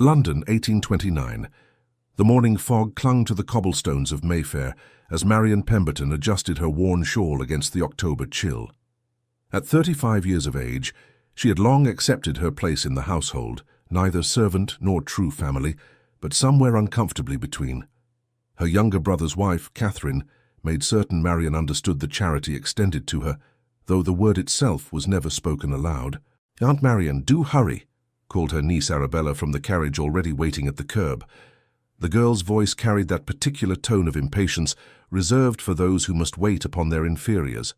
London, 1829. The morning fog clung to the cobblestones of Mayfair as Marion Pemberton adjusted her worn shawl against the October chill. At 35 years of age, she had long accepted her place in the household, neither servant nor true family, but somewhere uncomfortably between. Her younger brother's wife, Catherine, made certain Marion understood the charity extended to her, though the word itself was never spoken aloud. "Aunt Marion, do hurry," called her niece Arabella from the carriage already waiting at the curb. The girl's voice carried that particular tone of impatience reserved for those who must wait upon their inferiors.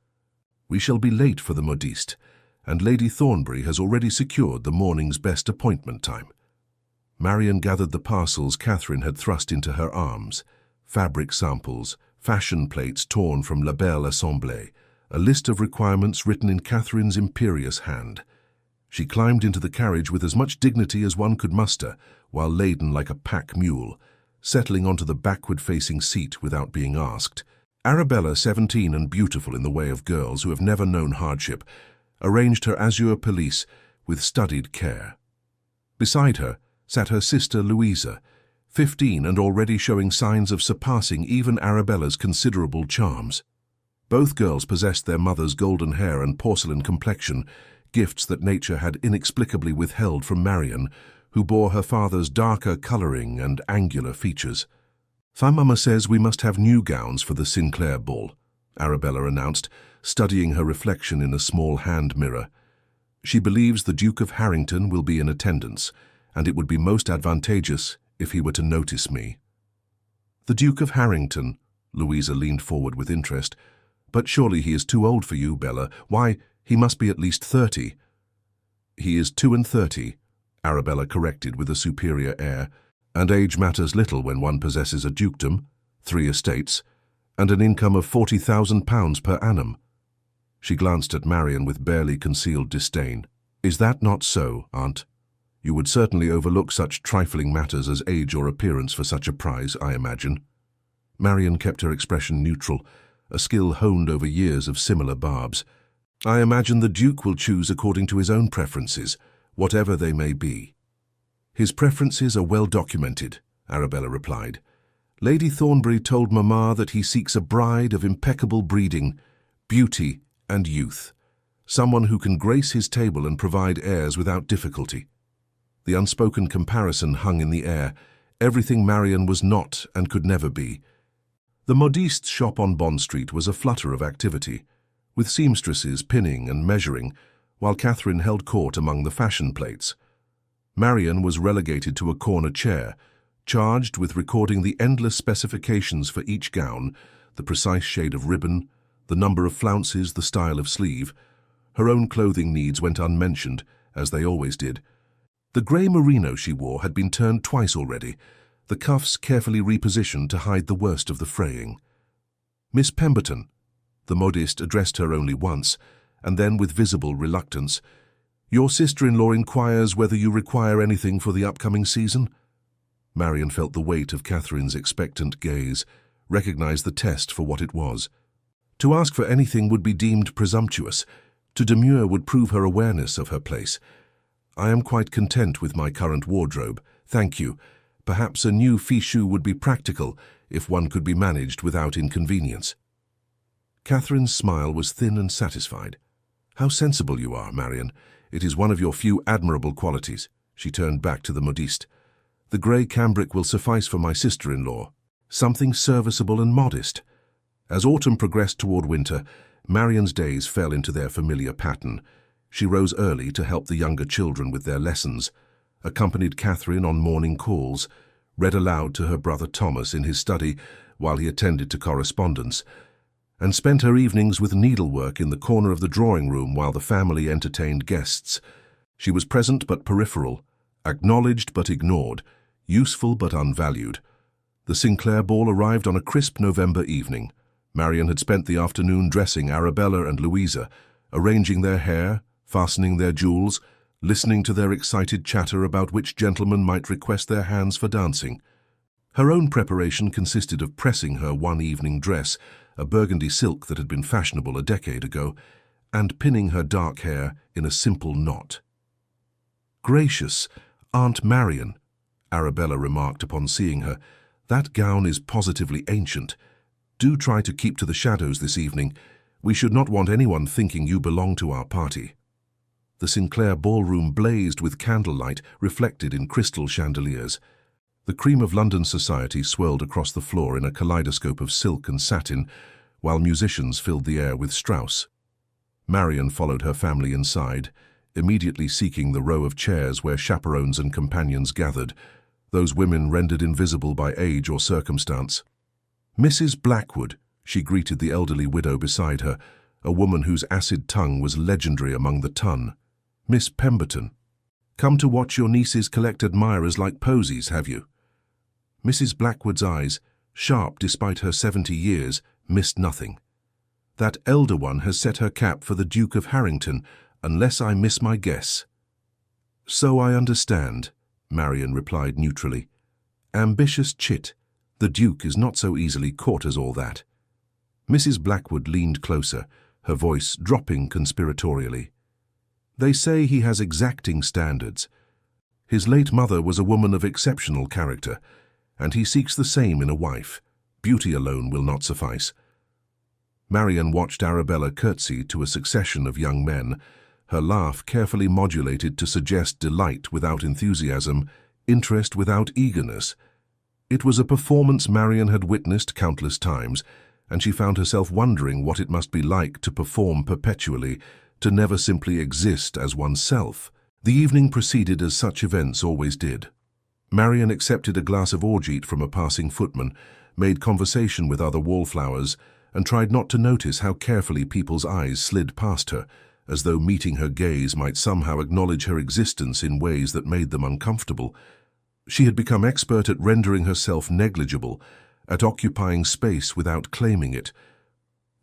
"We shall be late for the modiste, and Lady Thornbury has already secured the morning's best appointment time." Marion gathered the parcels Catherine had thrust into her arms: fabric samples, fashion plates torn from La Belle Assemblée, a list of requirements written in Catherine's imperious hand. She climbed into the carriage with as much dignity as one could muster, while laden like a pack mule, settling onto the backward-facing seat without being asked. Arabella, 17 and beautiful in the way of girls who have never known hardship, arranged her azure pelisse with studied care. Beside her sat her sister Louisa, 15 and already showing signs of surpassing even Arabella's considerable charms. Both girls possessed their mother's golden hair and porcelain complexion, gifts that nature had inexplicably withheld from Marion, who bore her father's darker colouring and angular features. "Mamma says we must have new gowns for the Sinclair ball," Arabella announced, studying her reflection in a small hand mirror. "She believes the Duke of Harrington will be in attendance, and it would be most advantageous if he were to notice me." "The Duke of Harrington?" Louisa leaned forward with interest. "But surely he is too old for you, Bella. Why, he must be at least 30. "He is 32, Arabella corrected with a superior air, "and age matters little when one possesses a dukedom, 3 estates, and an income of £40,000 per annum." She glanced at Marion with barely concealed disdain. "Is that not so, Aunt? You would certainly overlook such trifling matters as age or appearance for such a prize, I imagine." Marion kept her expression neutral, a skill honed over years of similar barbs. "I imagine the Duke will choose according to his own preferences, whatever they may be." "His preferences are well documented," Arabella replied. "Lady Thornbury told Mamma that he seeks a bride of impeccable breeding, beauty and youth, someone who can grace his table and provide heirs without difficulty." The unspoken comparison hung in the air, everything Marion was not and could never be. The modiste's shop on Bond Street was a flutter of activity, with seamstresses pinning and measuring, while Catherine held court among the fashion plates. Marion was relegated to a corner chair, charged with recording the endless specifications for each gown, the precise shade of ribbon, the number of flounces, the style of sleeve. Her own clothing needs went unmentioned, as they always did. The grey merino she wore had been turned twice already, the cuffs carefully repositioned to hide the worst of the fraying. "Miss Pemberton," the modiste addressed her only once, and then with visible reluctance, "your sister-in-law inquires whether you require anything for the upcoming season?" Marion felt the weight of Catherine's expectant gaze, recognized the test for what it was. To ask for anything would be deemed presumptuous. To demur would prove her awareness of her place. "I am quite content with my current wardrobe, thank you. Perhaps a new fichu would be practical if one could be managed without inconvenience." Catherine's smile was thin and satisfied. "How sensible you are, Marion. It is one of your few admirable qualities." She turned back to the modiste. "The grey cambric will suffice for my sister-in-law. Something serviceable and modest." As autumn progressed toward winter, Marion's days fell into their familiar pattern. She rose early to help the younger children with their lessons, accompanied Catherine on morning calls, read aloud to her brother Thomas in his study while he attended to correspondence, and spent her evenings with needlework in the corner of the drawing-room while the family entertained guests. She was present but peripheral, acknowledged but ignored, useful but unvalued. The Sinclair ball arrived on a crisp November evening. Marion had spent the afternoon dressing Arabella and Louisa, arranging their hair, fastening their jewels, listening to their excited chatter about which gentlemen might request their hands for dancing. Her own preparation consisted of pressing her one evening dress, a burgundy silk that had been fashionable a decade ago, and pinning her dark hair in a simple knot. "Gracious, Aunt Marion," Arabella remarked upon seeing her. "That gown is positively ancient. Do try to keep to the shadows this evening. We should not want anyone thinking you belong to our party." The Sinclair ballroom blazed with candlelight reflected in crystal chandeliers. The cream of London society swirled across the floor in a kaleidoscope of silk and satin, while musicians filled the air with Strauss. Marian followed her family inside, immediately seeking the row of chairs where chaperones and companions gathered, those women rendered invisible by age or circumstance. "Mrs. Blackwood," she greeted the elderly widow beside her, a woman whose acid tongue was legendary among the ton. "Miss Pemberton. Come to watch your nieces collect admirers like posies, have you?" Mrs. Blackwood's eyes, sharp despite her 70 years, missed nothing. "That elder one has set her cap for the Duke of Harrington, unless I miss my guess." "So I understand," Marian replied neutrally. "Ambitious chit. The Duke is not so easily caught as all that." Mrs. Blackwood leaned closer, her voice dropping conspiratorially. "They say he has exacting standards. His late mother was a woman of exceptional character, and he seeks the same in a wife. Beauty alone will not suffice." Marian watched Arabella curtsy to a succession of young men, her laugh carefully modulated to suggest delight without enthusiasm, interest without eagerness. It was a performance Marian had witnessed countless times, and she found herself wondering what it must be like to perform perpetually, to never simply exist as oneself. The evening proceeded as such events always did. Marian accepted a glass of orgeat from a passing footman, made conversation with other wallflowers, and tried not to notice how carefully people's eyes slid past her, as though meeting her gaze might somehow acknowledge her existence in ways that made them uncomfortable. She had become expert at rendering herself negligible, at occupying space without claiming it.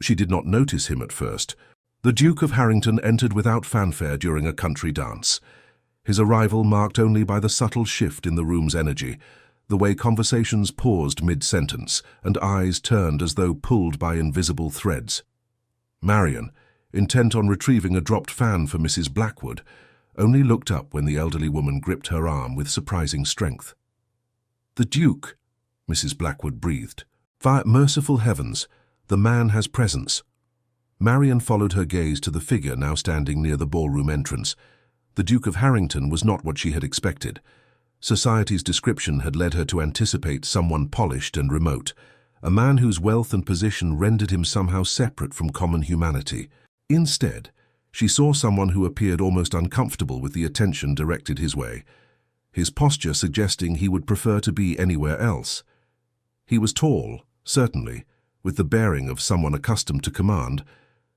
She did not notice him at first. The Duke of Harrington entered without fanfare during a country dance. His arrival marked only by the subtle shift in the room's energy, the way conversations paused mid-sentence and eyes turned as though pulled by invisible threads. Marian, intent on retrieving a dropped fan for Mrs. Blackwood, only looked up when the elderly woman gripped her arm with surprising strength. "The Duke," Mrs. Blackwood breathed. "By merciful heavens, the man has presence." Marian followed her gaze to the figure now standing near the ballroom entrance. The Duke of Harrington was not what she had expected. Society's description had led her to anticipate someone polished and remote, a man whose wealth and position rendered him somehow separate from common humanity. Instead, she saw someone who appeared almost uncomfortable with the attention directed his way, his posture suggesting he would prefer to be anywhere else. He was tall, certainly, with the bearing of someone accustomed to command,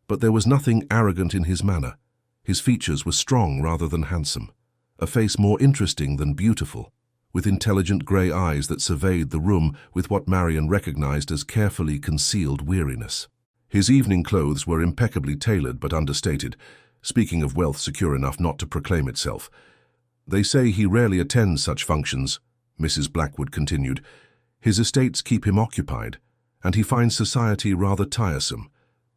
but there was nothing arrogant in his manner. His features were strong rather than handsome, a face more interesting than beautiful, with intelligent grey eyes that surveyed the room with what Marian recognized as carefully concealed weariness. His evening clothes were impeccably tailored but understated, speaking of wealth secure enough not to proclaim itself. "They say he rarely attends such functions," Mrs. Blackwood continued. "His estates keep him occupied, and he finds society rather tiresome.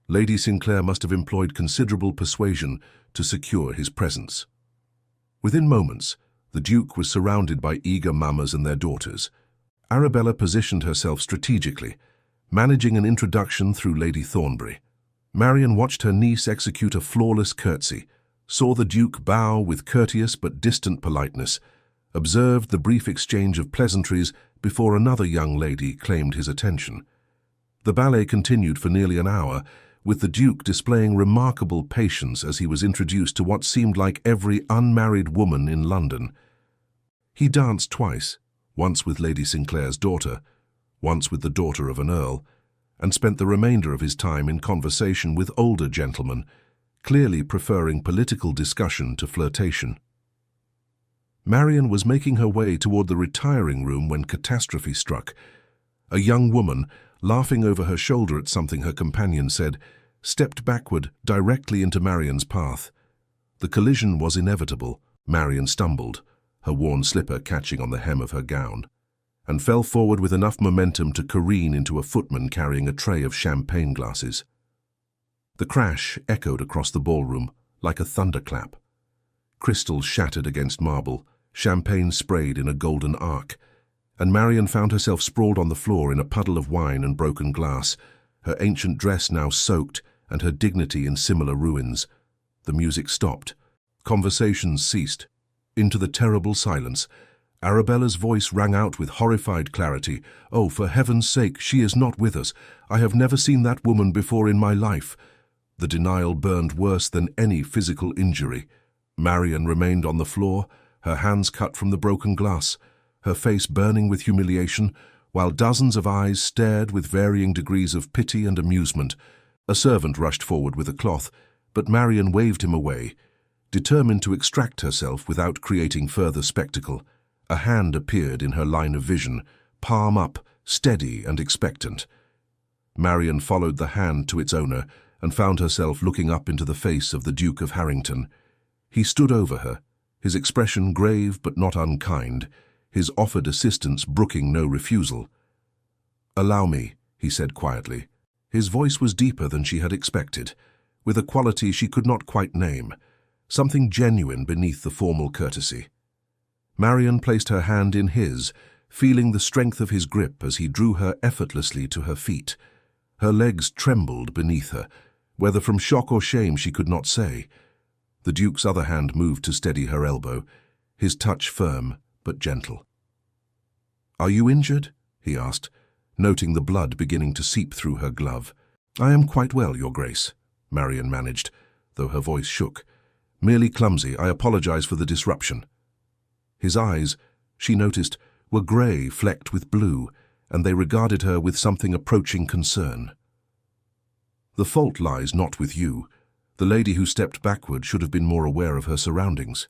Lady Sinclair must have employed considerable persuasion to secure his presence." Within moments, the Duke was surrounded by eager mammas and their daughters. Arabella positioned herself strategically, managing an introduction through Lady Thornbury. Marian watched her niece execute a flawless curtsy, saw the Duke bow with courteous but distant politeness, observed the brief exchange of pleasantries before another young lady claimed his attention. The ballet continued for nearly an hour, with the Duke displaying remarkable patience as he was introduced to what seemed like every unmarried woman in London. He danced twice, once with Lady Sinclair's daughter, once with the daughter of an earl, and spent the remainder of his time in conversation with older gentlemen, clearly preferring political discussion to flirtation. Marian was making her way toward the retiring room when catastrophe struck. A young woman, laughing over her shoulder at something her companion said, stepped backward directly into Marian's path. The collision was inevitable. Marian stumbled, her worn slipper catching on the hem of her gown, and fell forward with enough momentum to careen into a footman carrying a tray of champagne glasses. The crash echoed across the ballroom like a thunderclap. Crystals shattered against marble, champagne sprayed in a golden arc, and Marian found herself sprawled on the floor in a puddle of wine and broken glass, her ancient dress now soaked and her dignity in similar ruins. The music stopped. Conversations ceased. Into the terrible silence, Arabella's voice rang out with horrified clarity. "Oh, for heaven's sake, she is not with us. I have never seen that woman before in my life." The denial burned worse than any physical injury. Marian remained on the floor, her hands cut from the broken glass, her face burning with humiliation, while dozens of eyes stared with varying degrees of pity and amusement. A servant rushed forward with a cloth, but Marian waved him away, determined to extract herself without creating further spectacle. A hand appeared in her line of vision, palm up, steady and expectant. Marian followed the hand to its owner and found herself looking up into the face of the Duke of Harrington. He stood over her, his expression grave but not unkind, his offered assistance brooking no refusal. "Allow me," he said quietly. His voice was deeper than she had expected, with a quality she could not quite name, something genuine beneath the formal courtesy. Marian placed her hand in his, feeling the strength of his grip as he drew her effortlessly to her feet. Her legs trembled beneath her, whether from shock or shame she could not say. The Duke's other hand moved to steady her elbow, his touch firm but gentle. "Are you injured?" he asked, noting the blood beginning to seep through her glove. "I am quite well, Your Grace," Marian managed, though her voice shook. "Merely clumsy. I apologize for the disruption." His eyes, she noticed, were grey flecked with blue, and they regarded her with something approaching concern. "The fault lies not with you. The lady who stepped backward should have been more aware of her surroundings."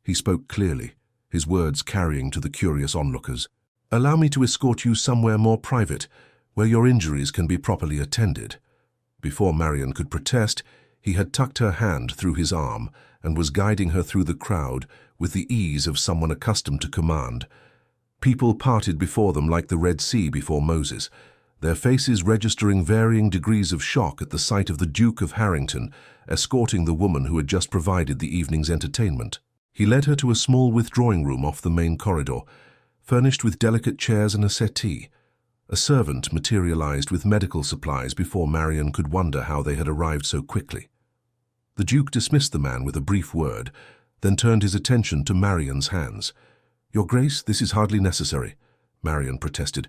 He spoke clearly, his words carrying to the curious onlookers. "Allow me to escort you somewhere more private, where your injuries can be properly attended." Before Marian could protest, he had tucked her hand through his arm and was guiding her through the crowd with the ease of someone accustomed to command. People parted before them like the Red Sea before Moses, their faces registering varying degrees of shock at the sight of the Duke of Harrington escorting the woman who had just provided the evening's entertainment. He led her to a small withdrawing room off the main corridor, furnished with delicate chairs and a settee. A servant materialized with medical supplies before Marian could wonder how they had arrived so quickly. The Duke dismissed the man with a brief word, then turned his attention to Marian's hands. "Your Grace, this is hardly necessary," Marian protested.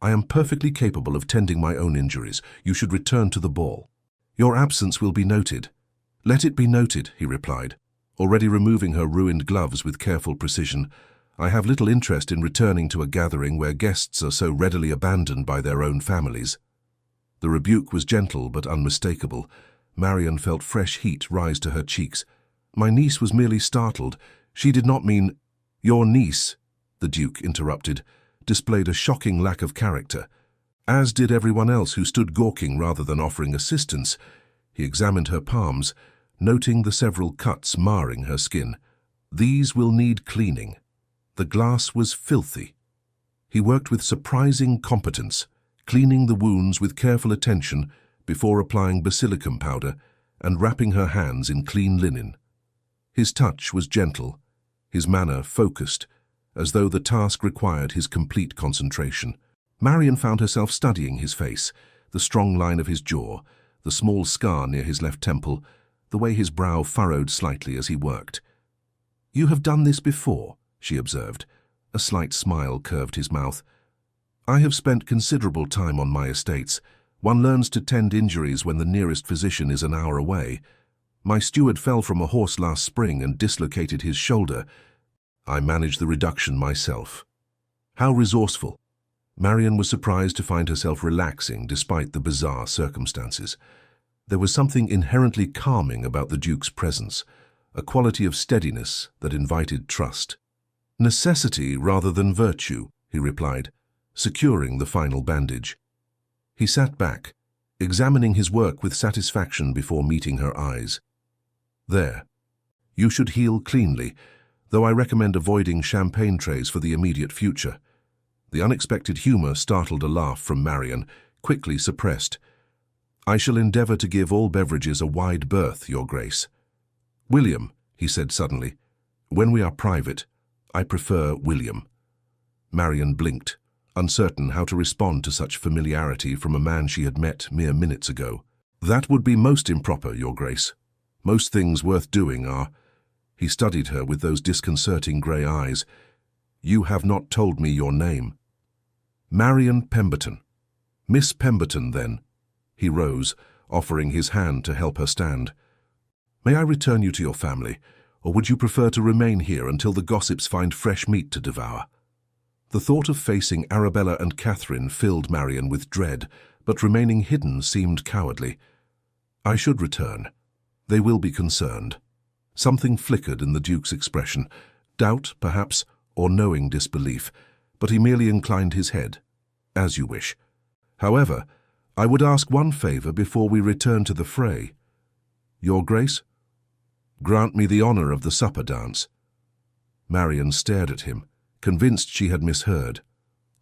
"I am perfectly capable of tending my own injuries. You should return to the ball." "Your absence will be noted." "Let it be noted," he replied, already removing her ruined gloves with careful precision. "I have little interest in returning to a gathering where guests are so readily abandoned by their own families." The rebuke was gentle but unmistakable. Marian felt fresh heat rise to her cheeks. "My niece was merely startled. She did not mean—" "Your niece," the Duke interrupted, displayed a shocking lack of character, as did everyone else who stood gawking rather than offering assistance. He examined her palms, noting the several cuts marring her skin. "These will need cleaning." The glass was filthy. He worked with surprising competence, cleaning the wounds with careful attention before applying basilicum powder and wrapping her hands in clean linen. His touch was gentle, his manner focused, as though the task required his complete concentration. Marian found herself studying his face, the strong line of his jaw, the small scar near his left temple, the way his brow furrowed slightly as he worked. "You have done this before," she observed. A slight smile curved his mouth. "I have spent considerable time on my estates. One learns to tend injuries when the nearest physician is an hour away. My steward fell from a horse last spring and dislocated his shoulder. I managed the reduction myself." How resourceful. Marian was surprised to find herself relaxing despite the bizarre circumstances. There was something inherently calming about the Duke's presence, a quality of steadiness that invited trust. "Necessity rather than virtue," he replied, securing the final bandage. He sat back, examining his work with satisfaction before meeting her eyes. "There. You should heal cleanly, though I recommend avoiding champagne trays for the immediate future." The unexpected humor startled a laugh from Marian, quickly suppressed. "I shall endeavor to give all beverages a wide berth, Your Grace." "William," he said suddenly, When we are private, I prefer William." Marian blinked, uncertain how to respond to such familiarity from a man she had met mere minutes ago. "That would be most improper, Your Grace. Most things worth doing are—" He studied her with those disconcerting grey eyes. "You have not told me your name." "Marian Pemberton." "Miss Pemberton, then." He rose, offering his hand to help her stand. "May I return you to your family, or would you prefer to remain here until the gossips find fresh meat to devour?" The thought of facing Arabella and Catherine filled Marian with dread, but remaining hidden seemed cowardly. "I should return. They will be concerned." Something flickered in the Duke's expression, doubt, perhaps, or knowing disbelief, but he merely inclined his head. "As you wish. However, I would ask one favour before we return to the fray." "Your Grace?" "Grant me the honour of the supper dance." Marian stared at him, convinced she had misheard.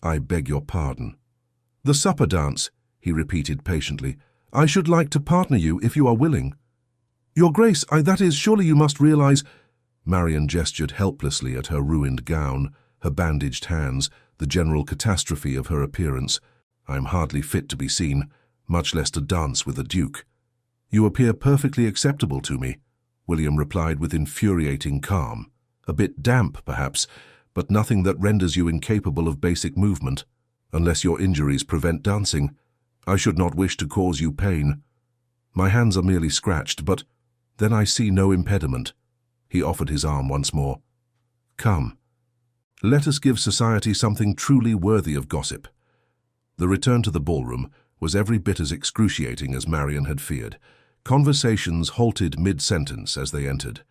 "I beg your pardon." "The supper dance," he repeated patiently. "I should like to partner you if you are willing." "Your Grace, that is, surely you must realize—" Marian gestured helplessly at her ruined gown, her bandaged hands, the general catastrophe of her appearance. "I am hardly fit to be seen, much less to dance with a duke." "You appear perfectly acceptable to me," William replied with infuriating calm. "A bit damp, perhaps, but nothing that renders you incapable of basic movement. Unless your injuries prevent dancing, I should not wish to cause you pain. My hands are merely scratched, but then I see no impediment." He offered his arm once more. "Come. Let us give society something truly worthy of gossip." The return to the ballroom was every bit as excruciating as Marian had feared. Conversations halted mid-sentence as they entered.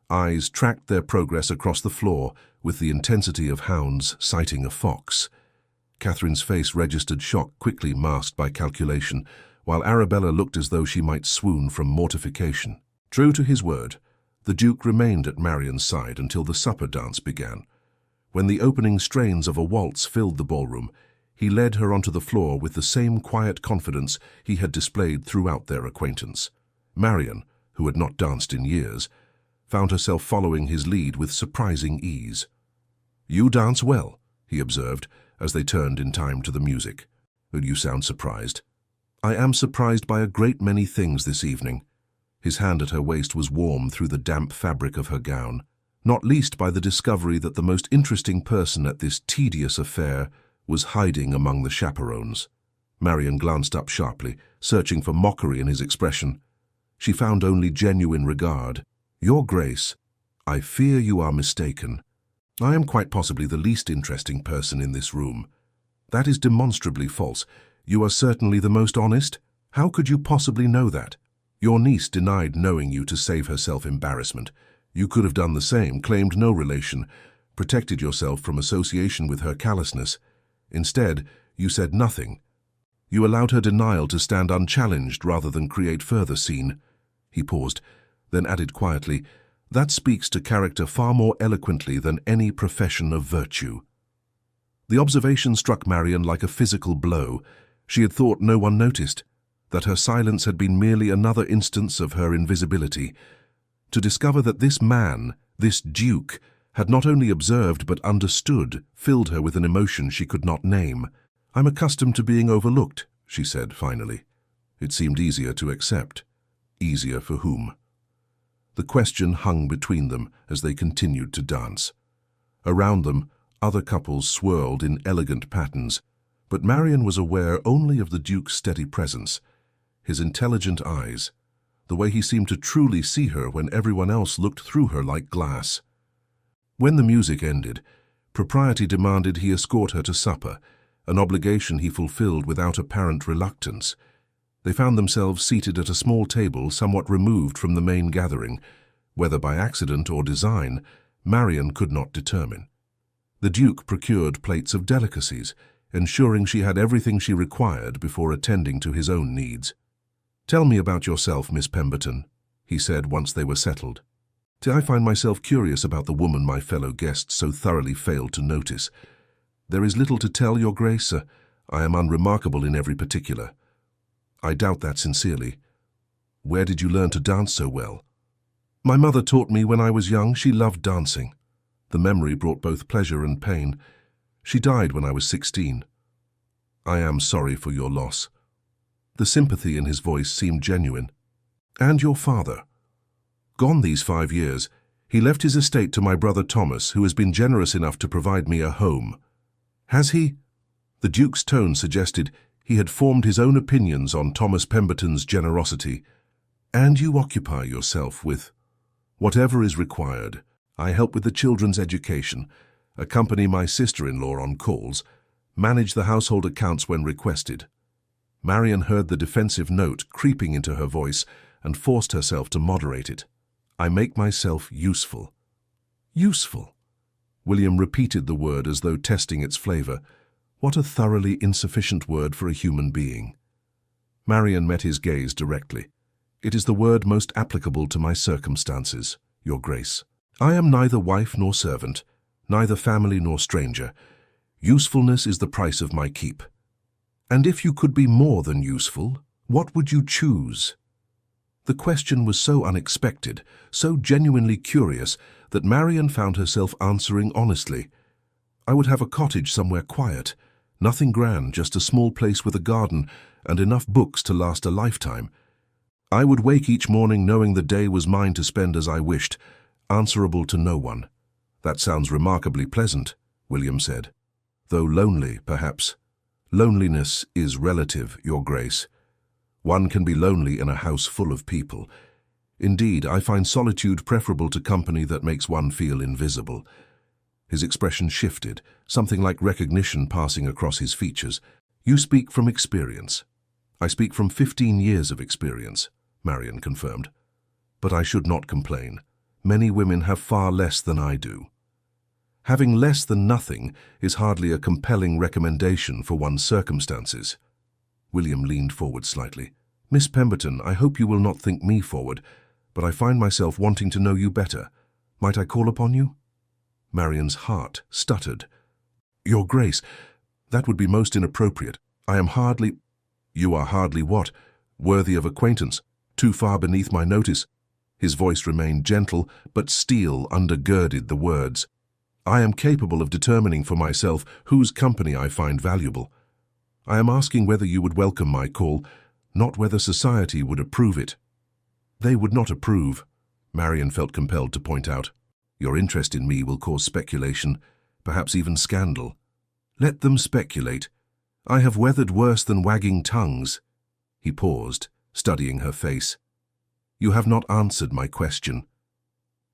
Eyes tracked their progress across the floor with the intensity of hounds sighting a fox. Catherine's face registered shock quickly masked by calculation, while Arabella looked as though she might swoon from mortification. True to his word, the Duke remained at Marian's side until the supper dance began. When the opening strains of a waltz filled the ballroom, he led her onto the floor with the same quiet confidence he had displayed throughout their acquaintance. Marian, who had not danced in years, found herself following his lead with surprising ease. "You dance well," he observed, as they turned in time to the music. "You sound surprised." "I am surprised by a great many things this evening." His hand at her waist was warm through the damp fabric of her gown, not least by the discovery that the most interesting person at this tedious affair was hiding among the chaperones. Marian glanced up sharply, searching for mockery in his expression. She found only genuine regard. "Your Grace, I fear you are mistaken. I am quite possibly the least interesting person in this room." "That is demonstrably false. You are certainly the most honest. How could you possibly know that? Your niece denied knowing you to save herself embarrassment. You could have done the same, claimed no relation, protected yourself from association with her callousness. Instead, you said nothing. You allowed her denial to stand unchallenged rather than create further scene." He paused, then added quietly, "That speaks to character far more eloquently than any profession of virtue." The observation struck Marian like a physical blow. She had thought no one noticed, that her silence had been merely another instance of her invisibility. To discover that this man, this Duke, had not only observed but understood, filled her with an emotion she could not name. "I'm accustomed to being overlooked," she said finally. It seemed easier to accept. Easier for whom? The question hung between them as they continued to dance. Around them, other couples swirled in elegant patterns, but Marian was aware only of the Duke's steady presence, his intelligent eyes, the way he seemed to truly see her when everyone else looked through her like glass. When the music ended, propriety demanded he escort her to supper, an obligation he fulfilled without apparent reluctance. They found themselves seated at a small table somewhat removed from the main gathering. Whether by accident or design, Marian could not determine. The Duke procured plates of delicacies, ensuring she had everything she required before attending to his own needs. "Tell me about yourself, Miss Pemberton," he said once they were settled. "I find myself curious about the woman my fellow guests so thoroughly failed to notice. There is little to tell, Your Grace. I am unremarkable in every particular. I doubt that sincerely. Where did you learn to dance so well?" My mother taught me when I was young. She loved dancing. The memory brought both pleasure and pain. She died when I was 16. I am sorry for your loss. The sympathy in his voice seemed genuine. And your father? Gone these 5 years. He left his estate to my brother Thomas, who has been generous enough to provide me a home. Has he? The Duke's tone suggested he had formed his own opinions on Thomas Pemberton's generosity. And you occupy yourself with whatever is required. I help with the children's education, accompany my sister-in-law on calls, manage the household accounts when requested. Marian heard the defensive note creeping into her voice and forced herself to moderate it. I make myself useful. Useful? William repeated the word as though testing its flavor. What a thoroughly insufficient word for a human being. Marian met his gaze directly. It is the word most applicable to my circumstances, Your Grace. I am neither wife nor servant, neither family nor stranger. Usefulness is the price of my keep. And if you could be more than useful, what would you choose? The question was so unexpected, so genuinely curious, that Marian found herself answering honestly. I would have a cottage somewhere quiet, nothing grand, just a small place with a garden and enough books to last a lifetime. I would wake each morning knowing the day was mine to spend as I wished, answerable to no one. That sounds remarkably pleasant, William said. Though lonely, perhaps. Loneliness is relative, Your Grace. One can be lonely in a house full of people. Indeed, I find solitude preferable to company that makes one feel invisible. His expression shifted, something like recognition passing across his features. You speak from experience. I speak from 15 years of experience, Marian confirmed. But I should not complain. Many women have far less than I do. Having less than nothing is hardly a compelling recommendation for one's circumstances. William leaned forward slightly. Miss Pemberton, I hope you will not think me forward, but I find myself wanting to know you better. Might I call upon you? Marian's heart stuttered. Your Grace, that would be most inappropriate. I am hardly— You are hardly what? Worthy of acquaintance, too far beneath my notice. His voice remained gentle, but steel undergirded the words. I am capable of determining for myself whose company I find valuable. I am asking whether you would welcome my call, not whether society would approve it. They would not approve, Marian felt compelled to point out. Your interest in me will cause speculation, perhaps even scandal. Let them speculate. I have weathered worse than wagging tongues. He paused, studying her face. You have not answered my question.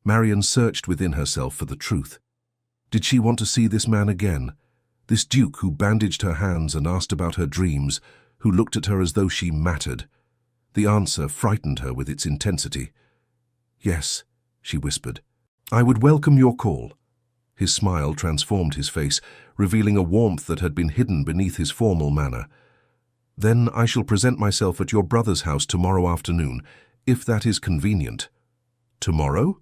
Marian searched within herself for the truth. Did she want to see this man again? This Duke who bandaged her hands and asked about her dreams, who looked at her as though she mattered. The answer frightened her with its intensity. Yes, she whispered. I would welcome your call. His smile transformed his face, revealing a warmth that had been hidden beneath his formal manner. Then I shall present myself at your brother's house tomorrow afternoon, if that is convenient. Tomorrow?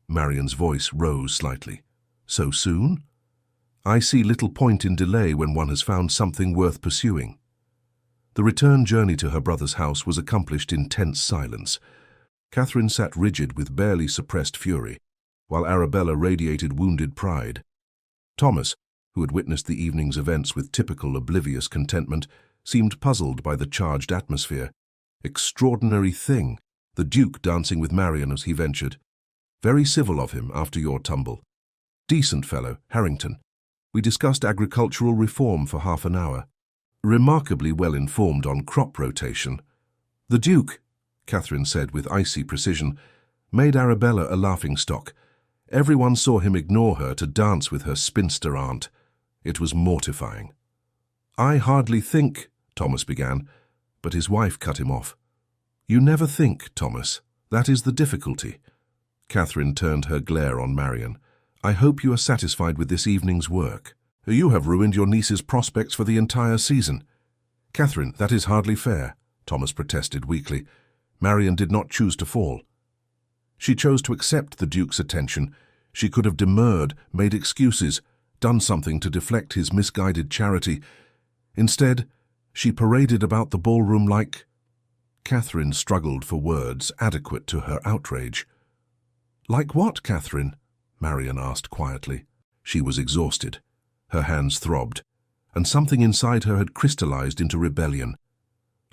Marian's voice rose slightly. So soon? I see little point in delay when one has found something worth pursuing. The return journey to her brother's house was accomplished in tense silence. Catherine sat rigid with barely suppressed fury, while Arabella radiated wounded pride. Thomas, who had witnessed the evening's events with typical oblivious contentment, seemed puzzled by the charged atmosphere. Extraordinary thing, the Duke dancing with Marian as he ventured. Very civil of him after your tumble. Decent fellow, Harrington. We discussed agricultural reform for half an hour. Remarkably well informed on crop rotation. The Duke, Catherine said with icy precision, made Arabella a laughingstock. Everyone saw him ignore her to dance with her spinster aunt. It was mortifying. I hardly think, Thomas began, but his wife cut him off. You never think, Thomas. That is the difficulty. Catherine turned her glare on Marian. I hope you are satisfied with this evening's work. You have ruined your niece's prospects for the entire season. Catherine, that is hardly fair, Thomas protested weakly. Marian did not choose to fall. She chose to accept the Duke's attention. She could have demurred, made excuses, done something to deflect his misguided charity. Instead, she paraded about the ballroom like— Catherine struggled for words adequate to her outrage. Like what, Catherine? Marian asked quietly. She was exhausted. Her hands throbbed, and something inside her had crystallized into rebellion.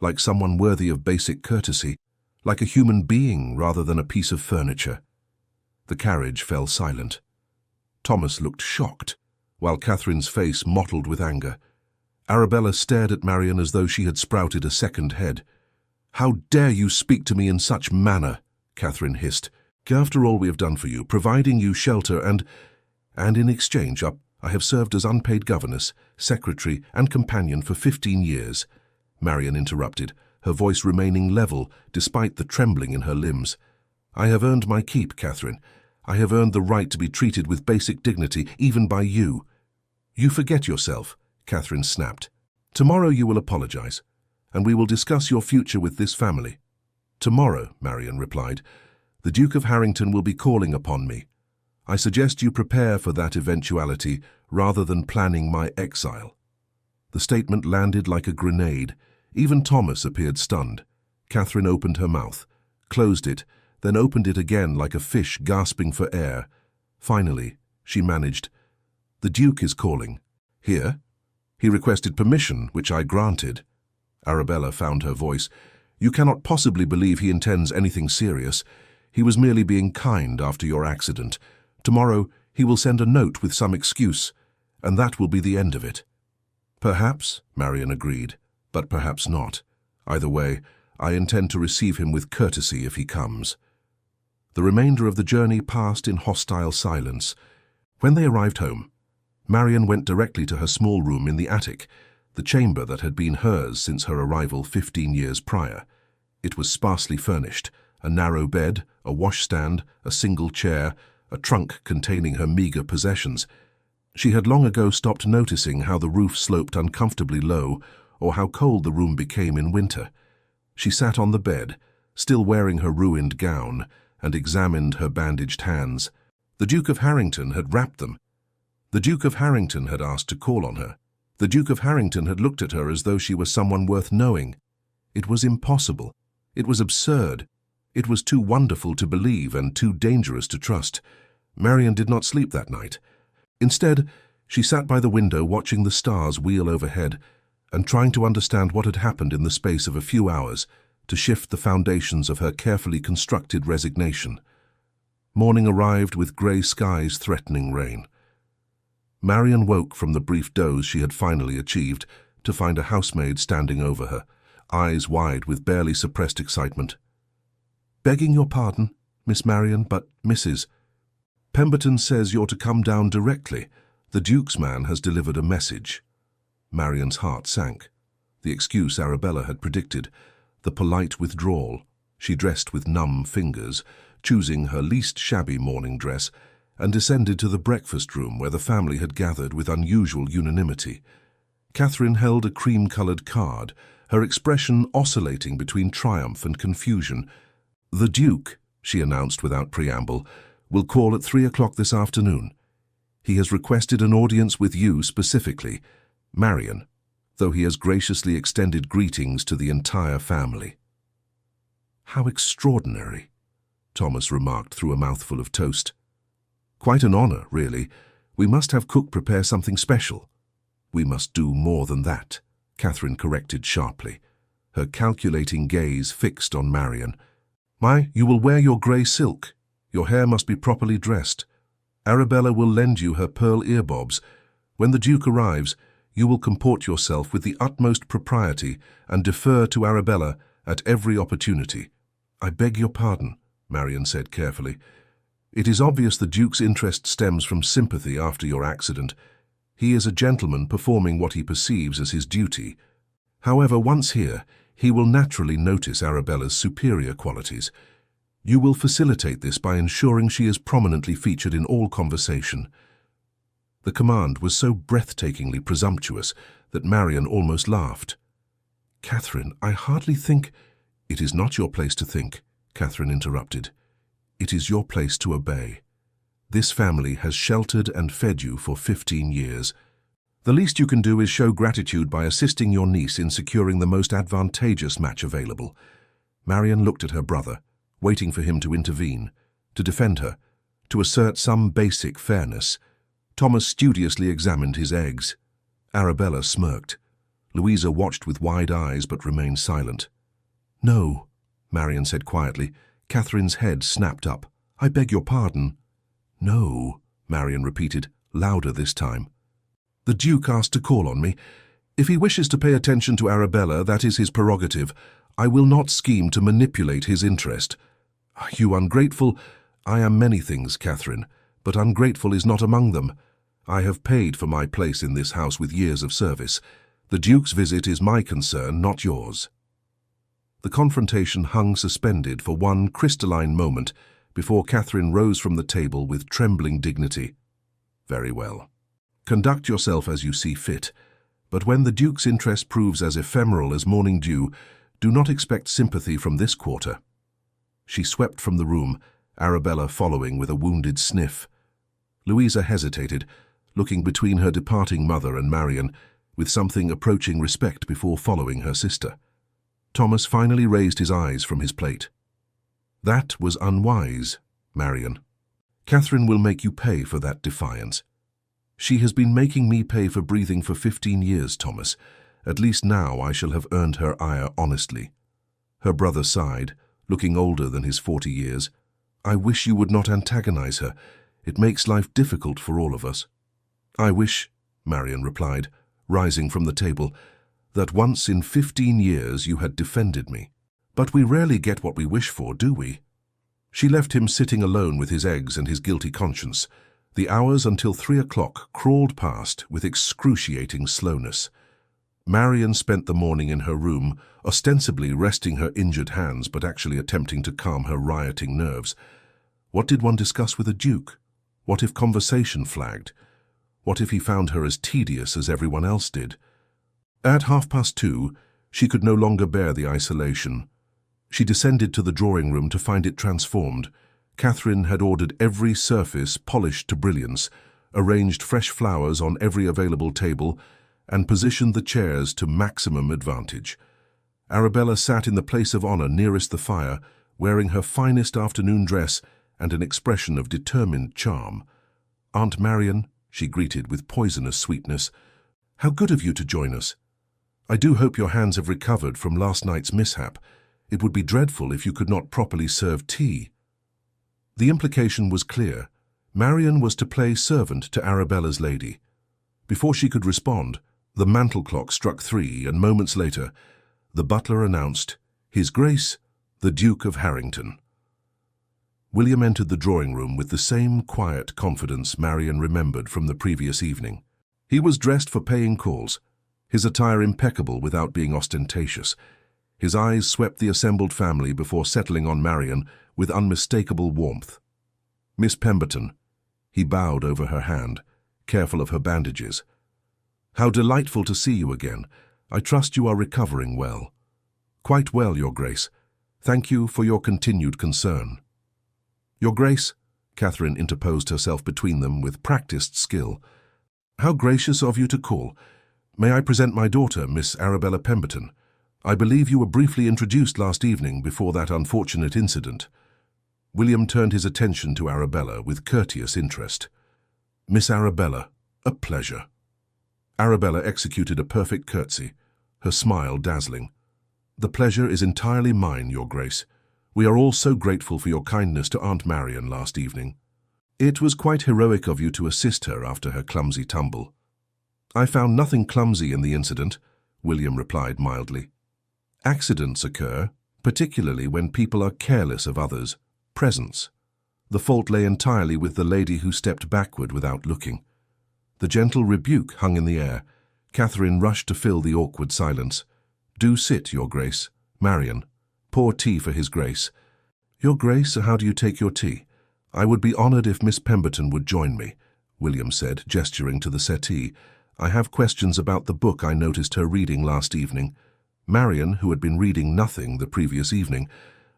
Like someone worthy of basic courtesy, like a human being rather than a piece of furniture. The carriage fell silent. Thomas looked shocked, while Catherine's face mottled with anger. Arabella stared at Marian as though she had sprouted a second head. "How dare you speak to me in such manner?" Catherine hissed. "After all we have done for you, providing you shelter and in exchange I have served as unpaid governess, secretary and companion for 15 years. Marian interrupted, her voice remaining level despite the trembling in her limbs. "I have earned my keep, Catherine. I have earned the right to be treated with basic dignity, even by you." "You forget yourself," Catherine snapped. "Tomorrow you will apologize, and we will discuss your future with this family." "Tomorrow," Marian replied. "The Duke of Harrington will be calling upon me. I suggest you prepare for that eventuality rather than planning my exile." The statement landed like a grenade. Even Thomas appeared stunned. Catherine opened her mouth, closed it, then opened it again like a fish gasping for air. Finally, she managed, "The Duke is calling." "Here?" "He requested permission, which I granted." Arabella found her voice. "You cannot possibly believe he intends anything serious. He was merely being kind after your accident. Tomorrow he will send a note with some excuse, and that will be the end of it." "Perhaps," Marian agreed, "but perhaps not. Either way, I intend to receive him with courtesy if he comes." The remainder of the journey passed in hostile silence. When they arrived home, Marian went directly to her small room in the attic, the chamber that had been hers since her arrival 15 years prior. It was sparsely furnished, a narrow bed, a washstand, a single chair, a trunk containing her meager possessions. She had long ago stopped noticing how the roof sloped uncomfortably low or how cold the room became in winter. She sat on the bed, still wearing her ruined gown, and examined her bandaged hands. The Duke of Harrington had wrapped them. The Duke of Harrington had asked to call on her. The Duke of Harrington had looked at her as though she was someone worth knowing. It was impossible. It was absurd. It was too wonderful to believe and too dangerous to trust. Marian did not sleep that night. Instead, she sat by the window watching the stars wheel overhead and trying to understand what had happened in the space of a few hours to shift the foundations of her carefully constructed resignation. Morning arrived with grey skies threatening rain. Marian woke from the brief doze she had finally achieved to find a housemaid standing over her, eyes wide with barely suppressed excitement. "Begging your pardon, Miss Marian, but Mrs. Pemberton says you're to come down directly. The Duke's man has delivered a message." Marian's heart sank. The excuse Arabella had predicted, the polite withdrawal. She dressed with numb fingers, choosing her least shabby morning dress, and descended to the breakfast room where the family had gathered with unusual unanimity. Catherine held a cream-coloured card, her expression oscillating between triumph and confusion. "The Duke," she announced without preamble, "will call at 3 o'clock this afternoon. He has requested an audience with you specifically, Marian, though he has graciously extended greetings to the entire family." "How extraordinary," Thomas remarked through a mouthful of toast. "Quite an honor, really. We must have Cook prepare something special." "We must do more than that," Catherine corrected sharply, her calculating gaze fixed on Marian. You will wear your grey silk. Your hair must be properly dressed. Arabella will lend you her pearl earbobs. When the Duke arrives, you will comport yourself with the utmost propriety and defer to Arabella at every opportunity." "I beg your pardon," Marian said carefully. "It is obvious the Duke's interest stems from sympathy after your accident. He is a gentleman performing what he perceives as his duty. However, once here, he will naturally notice Arabella's superior qualities. You will facilitate this by ensuring she is prominently featured in all conversation." The command was so breathtakingly presumptuous that Marian almost laughed. "Catherine, I hardly think—" "It is not your place to think," Catherine interrupted. "It is your place to obey. This family has sheltered and fed you for 15 years. The least you can do is show gratitude by assisting your niece in securing the most advantageous match available." Marian looked at her brother, waiting for him to intervene. To defend her, to assert some basic fairness, Thomas studiously examined his eggs. Arabella smirked. Louisa watched with wide eyes but remained silent. "No," Marian said quietly. Catherine's head snapped up. "I beg your pardon." "No," Marian repeated, louder this time. "The Duke asked to call on me. If he wishes to pay attention to Arabella, that is his prerogative. I will not scheme to manipulate his interest." "You ungrateful—" "I am many things, Catherine, but ungrateful is not among them. I have paid for my place in this house with years of service. The Duke's visit is my concern, not yours." The confrontation hung suspended for one crystalline moment before Catherine rose from the table with trembling dignity. "Very well. Conduct yourself as you see fit, but when the Duke's interest proves as ephemeral as morning dew, do not expect sympathy from this quarter." She swept from the room, Arabella following with a wounded sniff. Louisa hesitated, looking between her departing mother and Marian, with something approaching respect before following her sister. Thomas finally raised his eyes from his plate. "That was unwise, Marian. Catherine will make you pay for that defiance. She has been making me pay for breathing for 15 years, Thomas. At least now I shall have earned her ire honestly." Her brother sighed, looking older than his 40 years. "I wish you would not antagonize her. It makes life difficult for all of us." "I wish," Marian replied, rising from the table, "that once in 15 years you had defended me. But we rarely get what we wish for, do we?" She left him sitting alone with his eggs and his guilty conscience. The hours until 3 o'clock crawled past with excruciating slowness. Marian spent the morning in her room, ostensibly resting her injured hands but actually attempting to calm her rioting nerves. What did one discuss with a duke? What if conversation flagged? What if he found her as tedious as everyone else did? At 2:30, she could no longer bear the isolation. She descended to the drawing room to find it transformed. Catherine had ordered every surface polished to brilliance, arranged fresh flowers on every available table, and positioned the chairs to maximum advantage. Arabella sat in the place of honor nearest the fire, wearing her finest afternoon dress and an expression of determined charm. "Aunt Marian," she greeted with poisonous sweetness, "how good of you to join us. I do hope your hands have recovered from last night's mishap. It would be dreadful if you could not properly serve tea." The implication was clear. Marian was to play servant to Arabella's lady. Before she could respond, the mantel clock struck 3, and moments later, the butler announced, "His Grace, the Duke of Harrington." William entered the drawing room with the same quiet confidence Marian remembered from the previous evening. He was dressed for paying calls, his attire impeccable without being ostentatious. His eyes swept the assembled family before settling on Marian with unmistakable warmth. "Miss Pemberton," he bowed over her hand, careful of her bandages. "How delightful to see you again. I trust you are recovering well." "Quite well, Your Grace. Thank you for your continued concern." "Your Grace," Catherine interposed herself between them with practiced skill. "How gracious of you to call. May I present my daughter, Miss Arabella Pemberton? I believe you were briefly introduced last evening before that unfortunate incident." William turned his attention to Arabella with courteous interest. "Miss Arabella, a pleasure." Arabella executed a perfect curtsy, her smile dazzling. "The pleasure is entirely mine, Your Grace. We are all so grateful for your kindness to Aunt Marian last evening. It was quite heroic of you to assist her after her clumsy tumble." "I found nothing clumsy in the incident," William replied mildly. "Accidents occur, particularly when people are careless of others' presence. The fault lay entirely with the lady who stepped backward without looking." The gentle rebuke hung in the air. Catherine rushed to fill the awkward silence. "Do sit, Your Grace. Marian, pour tea for His Grace." "Your Grace, how do you take your tea? I would be honored if Miss Pemberton would join me," William said, gesturing to the settee. "I have questions about the book I noticed her reading last evening." Marian, who had been reading nothing the previous evening,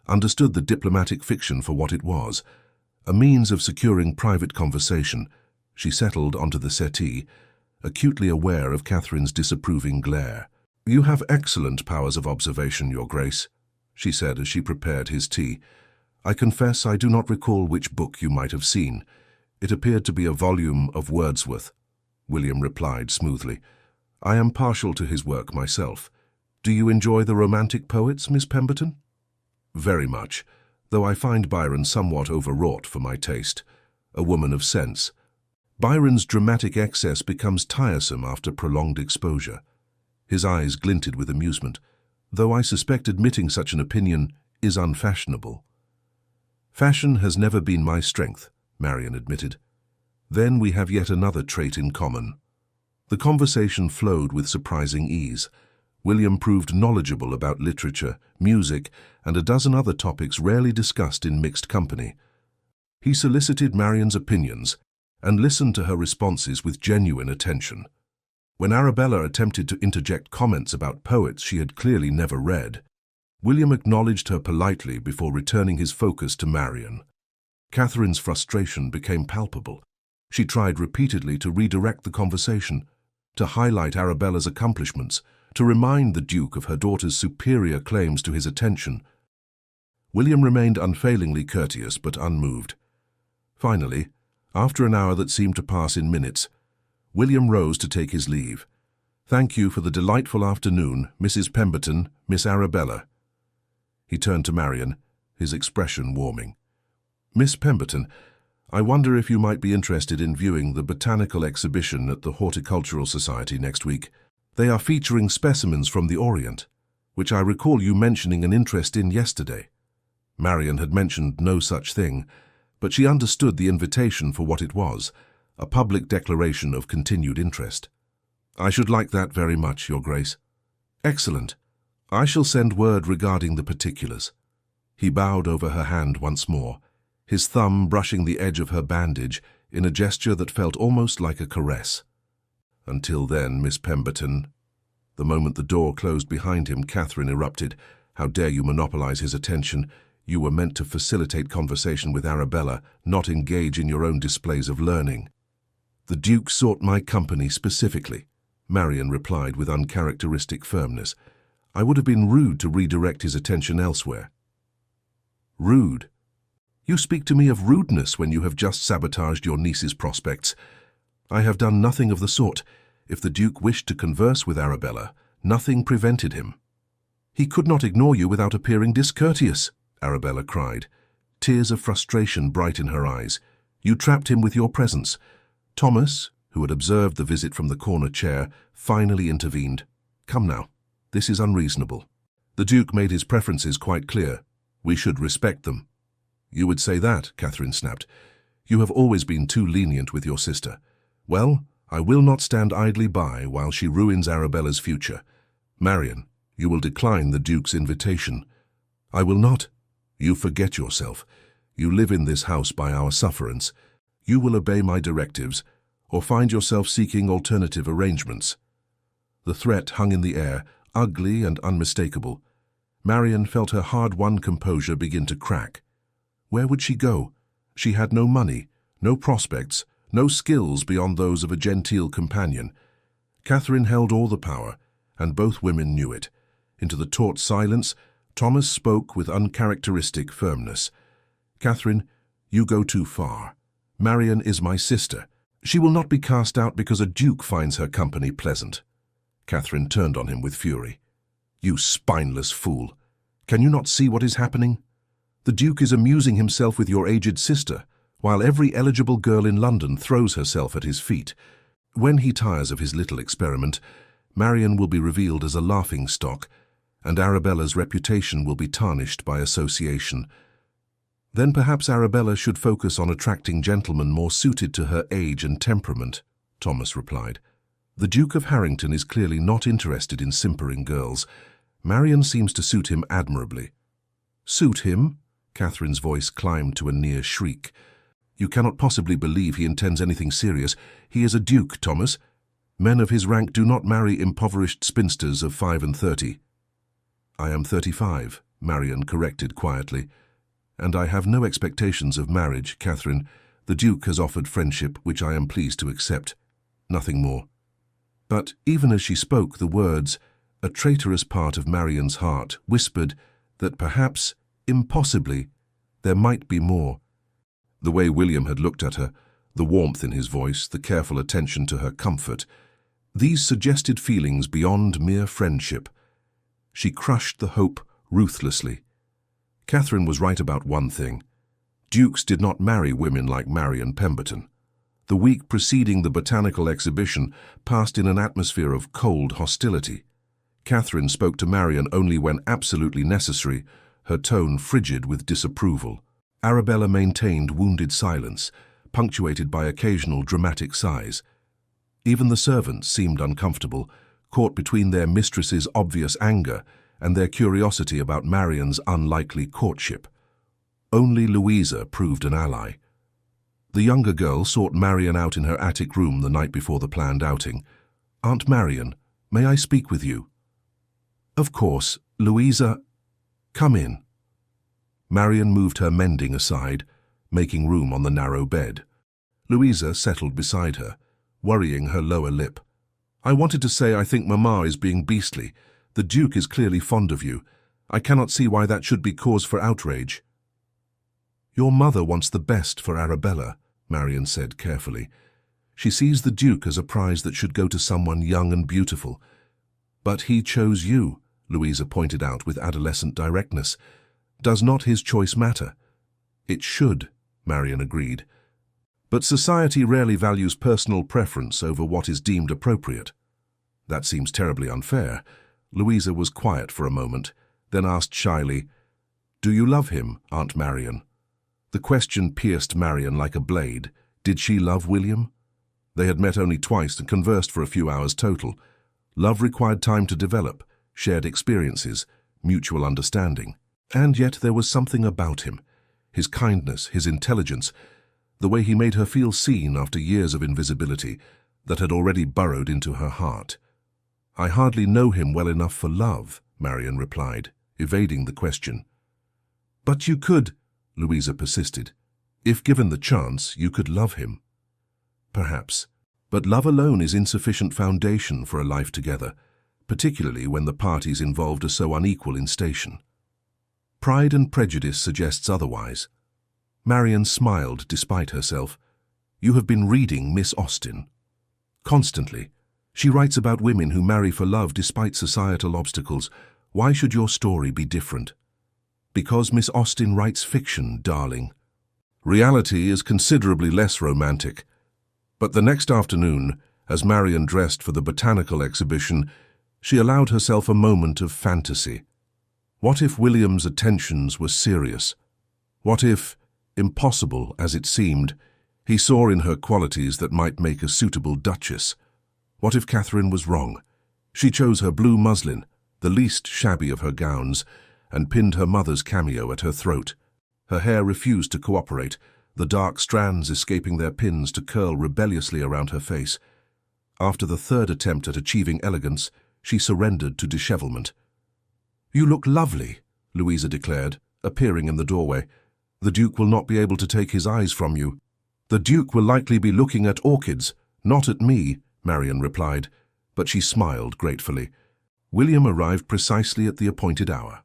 understood the diplomatic fiction for what it was, a means of securing private conversation. She settled onto the settee, acutely aware of Catherine's disapproving glare. "You have excellent powers of observation, Your Grace," she said as she prepared his tea. I confess I do not recall which book you might have seen. It appeared to be a volume of Wordsworth. William replied smoothly. I am partial to his work myself. Do you enjoy the romantic poets, Miss Pemberton? Very much, though I find Byron somewhat overwrought for my taste. A woman of sense. Byron's dramatic excess becomes tiresome after prolonged exposure. His eyes glinted with amusement, though I suspect admitting such an opinion is unfashionable. Fashion has never been my strength, Marian admitted. Then we have yet another trait in common. The conversation flowed with surprising ease. William proved knowledgeable about literature, music, and a dozen other topics rarely discussed in mixed company. He solicited Marian's opinions and listened to her responses with genuine attention. When Arabella attempted to interject comments about poets she had clearly never read, William acknowledged her politely before returning his focus to Marian. Catherine's frustration became palpable. She tried repeatedly to redirect the conversation, to highlight Arabella's accomplishments, to remind the Duke of her daughter's superior claims to his attention. William remained unfailingly courteous but unmoved. Finally, after an hour that seemed to pass in minutes, William rose to take his leave. Thank you for the delightful afternoon, Mrs. Pemberton, Miss Arabella. He turned to Marian, his expression warming. Miss Pemberton, I wonder if you might be interested in viewing the botanical exhibition at the Horticultural Society next week. They are featuring specimens from the Orient, which I recall you mentioning an interest in yesterday. Marian had mentioned no such thing, but she understood the invitation for what it was, a public declaration of continued interest. I should like that very much, Your Grace. Excellent. I shall send word regarding the particulars. He bowed over her hand once more, his thumb brushing the edge of her bandage in a gesture that felt almost like a caress. Until then, Miss Pemberton. The moment the door closed behind him, Catherine erupted. How dare you monopolize his attention? You were meant to facilitate conversation with Arabella, not engage in your own displays of learning. The Duke sought my company specifically, Marian replied with uncharacteristic firmness. I would have been rude to redirect his attention elsewhere. Rude? You speak to me of rudeness when you have just sabotaged your niece's prospects. I have done nothing of the sort. If the Duke wished to converse with Arabella, nothing prevented him. He could not ignore you without appearing discourteous, Arabella cried. Tears of frustration bright in her eyes. You trapped him with your presence. Thomas, who had observed the visit from the corner chair, finally intervened. Come now, this is unreasonable. The Duke made his preferences quite clear. We should respect them. You would say that, Catherine snapped. You have always been too lenient with your sister. Well, I will not stand idly by while she ruins Arabella's future. Marian, you will decline the Duke's invitation. I will not. You forget yourself. You live in this house by our sufferance. You will obey my directives, or find yourself seeking alternative arrangements. The threat hung in the air, ugly and unmistakable. Marian felt her hard-won composure begin to crack. Where would she go? She had no money, no prospects, no skills beyond those of a genteel companion. Catherine held all the power, and both women knew it. Into the taut silence, Thomas spoke with uncharacteristic firmness. Catherine, you go too far. Marian is my sister. She will not be cast out because a duke finds her company pleasant. Catherine turned on him with fury. You spineless fool! Can you not see what is happening? The Duke is amusing himself with your aged sister, while every eligible girl in London throws herself at his feet. When he tires of his little experiment, Marian will be revealed as a laughingstock, and Arabella's reputation will be tarnished by association. Then perhaps Arabella should focus on attracting gentlemen more suited to her age and temperament, Thomas replied. The Duke of Harrington is clearly not interested in simpering girls. Marian seems to suit him admirably. Suit him? Catherine's voice climbed to a near shriek. You cannot possibly believe he intends anything serious. He is a duke, Thomas. Men of his rank do not marry impoverished spinsters of 35. I am 35, Marian corrected quietly. And I have no expectations of marriage, Catherine. The Duke has offered friendship, which I am pleased to accept. Nothing more. But even as she spoke the words, a traitorous part of Marian's heart whispered that perhaps, impossibly, There might be more. The way William had looked at her, the warmth in his voice, the careful attention to her comfort, these suggested feelings beyond mere friendship. She crushed the hope ruthlessly. Catherine was right about one thing. Dukes did not marry women like Marion Pemberton. The week preceding the botanical exhibition passed in an atmosphere of cold hostility. Catherine spoke to Marion only when absolutely necessary, her tone frigid with disapproval. Arabella maintained wounded silence, punctuated by occasional dramatic sighs. Even the servants seemed uncomfortable, caught between their mistress's obvious anger and their curiosity about Marion's unlikely courtship. Only Louisa proved an ally. The younger girl sought Marion out in her attic room the night before the planned outing. "Aunt Marion, may I speak with you?" "Of course, Louisa. Come in." Marion moved her mending aside, making room on the narrow bed. Louisa settled beside her, worrying her lower lip. "I wanted to say I think Mamma is being beastly. The Duke is clearly fond of you. I cannot see why that should be cause for outrage." "Your mother wants the best for Arabella," Marion said carefully. "She sees the Duke as a prize that should go to someone young and beautiful. But he chose you," Louisa pointed out with adolescent directness. "Does not his choice matter?" "It should," Marion agreed. "But society rarely values personal preference over what is deemed appropriate." "That seems terribly unfair." Louisa was quiet for a moment, then asked shyly, "Do you love him, Aunt Marion?" The question pierced Marion like a blade. Did she love William? They had met only twice and conversed for a few hours total. Love required time to develop, shared experiences, mutual understanding. And yet there was something about him, his kindness, his intelligence, the way he made her feel seen after years of invisibility, that had already burrowed into her heart. "I hardly know him well enough for love," Marion replied, evading the question. "But you could," Louisa persisted. "If given the chance, you could love him." "Perhaps. But love alone is insufficient foundation for a life together, particularly when the parties involved are so unequal in station. Pride and prejudice suggests otherwise." Marion smiled despite herself. "You have been reading Miss Austen." "Constantly. She writes about women who marry for love despite societal obstacles. Why should your story be different?" "Because Miss Austen writes fiction, darling. Reality is considerably less romantic." But the next afternoon, as Marion dressed for the botanical exhibition, she allowed herself a moment of fantasy. What if William's attentions were serious? What if, impossible as it seemed, he saw in her qualities that might make a suitable duchess? What if Catherine was wrong? She chose her blue muslin, the least shabby of her gowns, and pinned her mother's cameo at her throat. Her hair refused to cooperate, the dark strands escaping their pins to curl rebelliously around her face. After the third attempt at achieving elegance, she surrendered to dishevelment. "You look lovely," Louisa declared, appearing in the doorway. "The Duke will not be able to take his eyes from you." "The Duke will likely be looking at orchids, not at me," Marion replied, but she smiled gratefully. William arrived precisely at the appointed hour,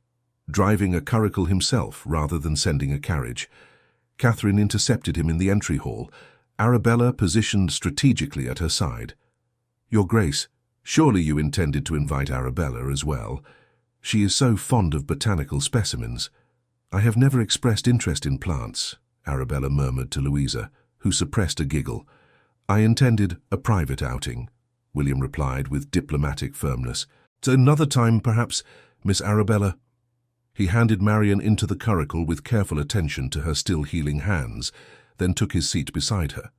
driving a curricle himself rather than sending a carriage. Catherine intercepted him in the entry hall, Arabella positioned strategically at her side. "Your Grace, surely you intended to invite Arabella as well. She is so fond of botanical specimens." "I have never expressed interest in plants," Arabella murmured to Louisa, who suppressed a giggle. "I intended a private outing," William replied with diplomatic firmness. "So another time, perhaps, Miss Arabella." He handed Marion into the curricle with careful attention to her still healing hands, then took his seat beside her.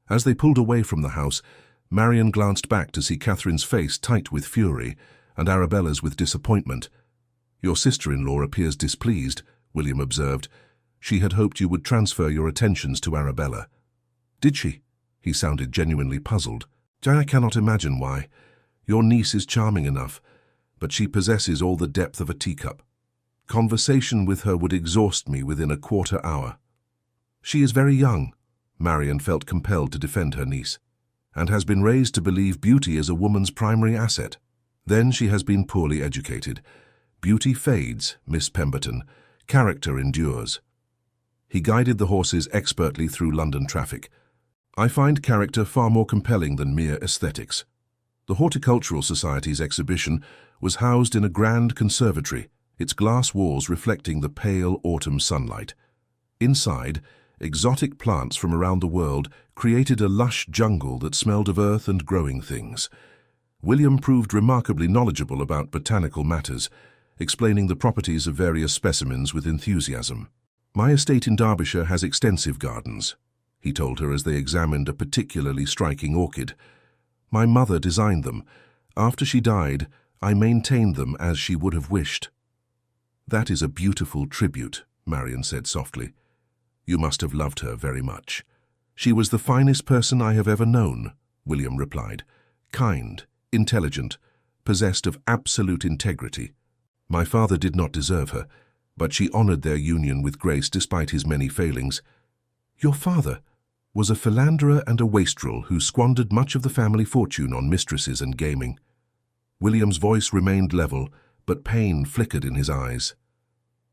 As they pulled away from the house, Marion glanced back to see Catherine's face tight with fury and Arabella's with disappointment. "Your sister-in-law appears displeased," William observed. "She had hoped you would transfer your attentions to Arabella." "Did she?" He sounded genuinely puzzled. "I cannot imagine why. Your niece is charming enough, but she possesses all the depth of a teacup. Conversation with her would exhaust me within a quarter hour." "She is very young," Marion felt compelled to defend her niece, "and has been raised to believe beauty is a woman's primary asset. Then she has been poorly educated. Beauty fades, Miss Pemberton. Character endures." He guided the horses expertly through London traffic. I find character far more compelling than mere aesthetics. The Horticultural Society's exhibition was housed in a grand conservatory, its glass walls reflecting the pale autumn sunlight. Inside, exotic plants from around the world created a lush jungle that smelled of earth and growing things. William proved remarkably knowledgeable about botanical matters, explaining the properties of various specimens with enthusiasm. "My estate in Derbyshire has extensive gardens," he told her as they examined a particularly striking orchid. "My mother designed them. After she died, I maintained them as she would have wished." "That is a beautiful tribute," Marion said softly. "You must have loved her very much." "She was the finest person I have ever known," William replied. "Kind, intelligent, possessed of absolute integrity. My father did not deserve her, but she honored their union with grace despite his many failings." "Your father was a philanderer and a wastrel who squandered much of the family fortune on mistresses and gaming." William's voice remained level, but pain flickered in his eyes.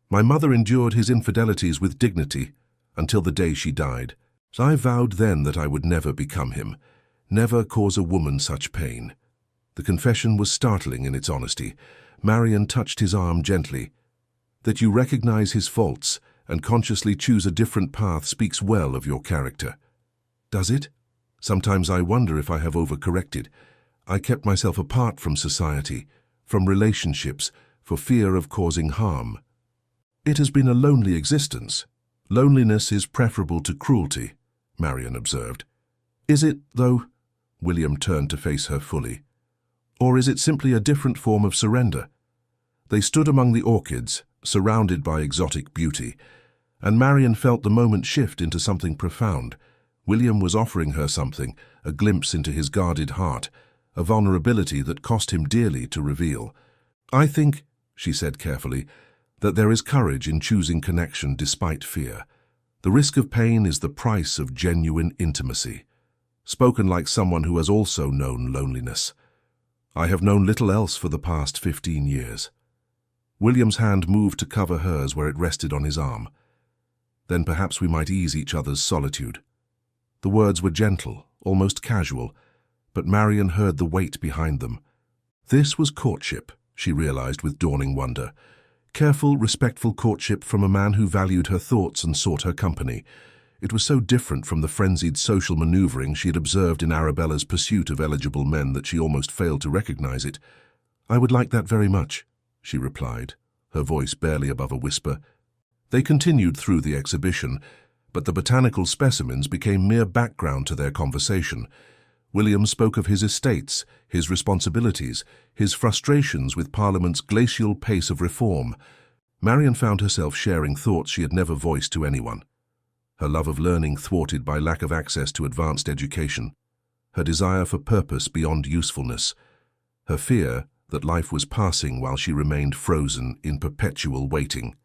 "My mother endured his infidelities with dignity until the day she died. I vowed then that I would never become him, never cause a woman such pain." The confession was startling in its honesty. Marion touched his arm gently. "That you recognize his faults and consciously choose a different path speaks well of your character." "Does it? Sometimes I wonder if I have overcorrected. I kept myself apart from society, from relationships, for fear of causing harm." "It has been a lonely existence." "Loneliness is preferable to cruelty," Marion observed. "Is it, though?" William turned to face her fully. "Or is it simply a different form of surrender?" They stood among the orchids, surrounded by exotic beauty, and Marion felt the moment shift into something profound. William was offering her something, a glimpse into his guarded heart, a vulnerability that cost him dearly to reveal. "I think," she said carefully, "that there is courage in choosing connection despite fear. The risk of pain is the price of genuine intimacy." Spoken like someone who has also known loneliness. "I have known little else for the past 15 years. William's hand moved to cover hers where it rested on his arm. "Then perhaps we might ease each other's solitude." The words were gentle, almost casual, but Marion heard the weight behind them. This was courtship, she realized with dawning wonder. Careful, respectful courtship from a man who valued her thoughts and sought her company. It was so different from the frenzied social maneuvering she had observed in Arabella's pursuit of eligible men that she almost failed to recognize it. "I would like that very much," she replied, her voice barely above a whisper. They continued through the exhibition, but the botanical specimens became mere background to their conversation. William spoke of his estates, his responsibilities, his frustrations with Parliament's glacial pace of reform. Marion found herself sharing thoughts she had never voiced to anyone. Her love of learning thwarted by lack of access to advanced education, her desire for purpose beyond usefulness, her fear that life was passing while she remained frozen in perpetual waiting.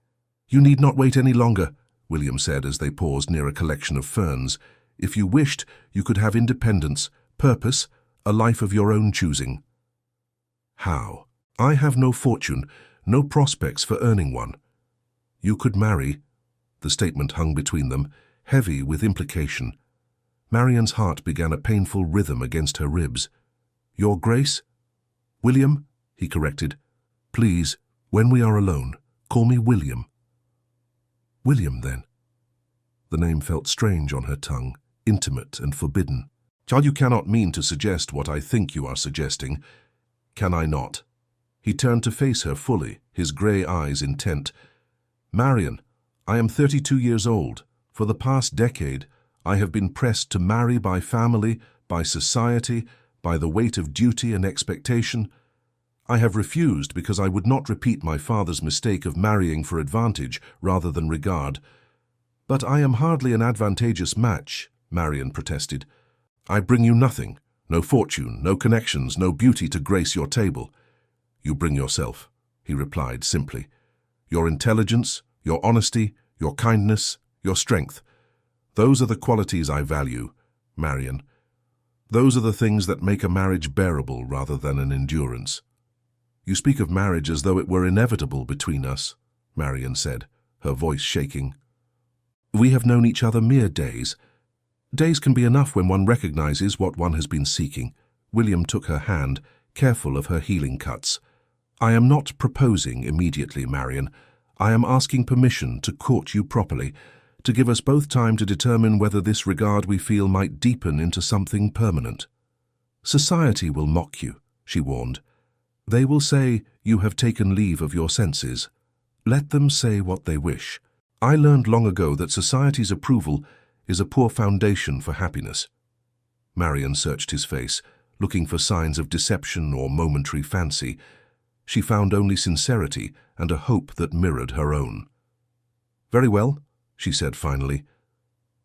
"You need not wait any longer," William said as they paused near a collection of ferns. "If you wished, you could have independence, purpose, a life of your own choosing." "How?" "I have no fortune, no prospects for earning one." "You could marry." The statement hung between them, heavy with implication. Marion's heart began a painful rhythm against her ribs. "Your Grace?" "William," he corrected. "Please, when we are alone, call me William." "William, then?" The name felt strange on her tongue, intimate and forbidden. "Child, you cannot mean to suggest what I think you are suggesting. Can I not?" He turned to face her fully, his grey eyes intent. "Marion, I am 32 years old. For the past decade, I have been pressed to marry by family, by society, by the weight of duty and expectation. I have refused because I would not repeat my father's mistake of marrying for advantage rather than regard." "But I am hardly an advantageous match," Marion protested. "I bring you nothing, no fortune, no connections, no beauty to grace your table." "You bring yourself," he replied simply. "Your intelligence, your honesty, your kindness, your strength. Those are the qualities I value, Marion. Those are the things that make a marriage bearable rather than an endurance." "You speak of marriage as though it were inevitable between us," Marion said, her voice shaking. We have known each other mere days. Days can be enough when one recognizes what one has been seeking. William took her hand, careful of her healing cuts. I am not proposing immediately, Marion. I am asking permission to court you properly, to give us both time to determine whether this regard we feel might deepen into something permanent. Society will mock you, she warned. They will say you have taken leave of your senses. Let them say what they wish. I learned long ago that society's approval is a poor foundation for happiness. Marion searched his face, looking for signs of deception or momentary fancy. She found only sincerity and a hope that mirrored her own. Very well, she said finally.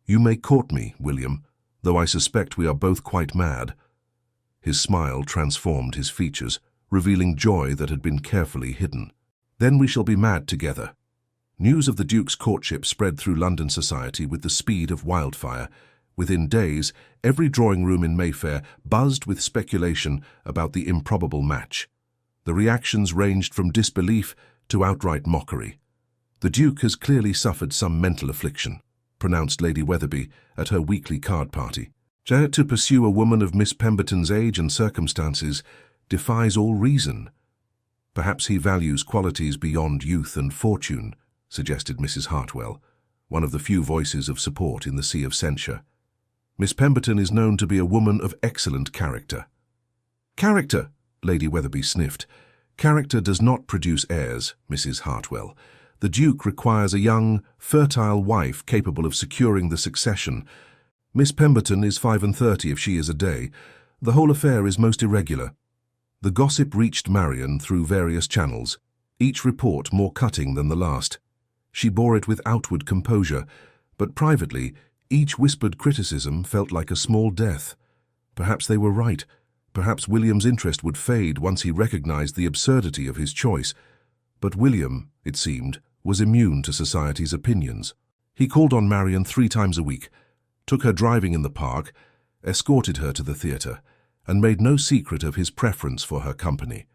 You may court me, William, though I suspect we are both quite mad. His smile transformed his features, revealing joy that had been carefully hidden. Then we shall be mad together. News of the Duke's courtship spread through London society with the speed of wildfire. Within days, every drawing room in Mayfair buzzed with speculation about the improbable match. The reactions ranged from disbelief to outright mockery. The Duke has clearly suffered some mental affliction, pronounced Lady Weatherby at her weekly card party. To pursue a woman of Miss Pemberton's age and circumstances defies all reason. Perhaps he values qualities beyond youth and fortune, suggested Mrs. Hartwell, one of the few voices of support in the sea of censure. Miss Pemberton is known to be a woman of excellent character. Character, Lady Weatherby sniffed. Character does not produce heirs, Mrs. Hartwell. The Duke requires a young, fertile wife capable of securing the succession. Miss Pemberton is 35 if she is a day. The whole affair is most irregular. The gossip reached Marion through various channels, each report more cutting than the last. She bore it with outward composure, but privately, each whispered criticism felt like a small death. Perhaps they were right. Perhaps William's interest would fade once he recognized the absurdity of his choice. But William, it seemed, was immune to society's opinions. He called on Marion 3 times a week, took her driving in the park, escorted her to the theatre, and made no secret of his preference for her company.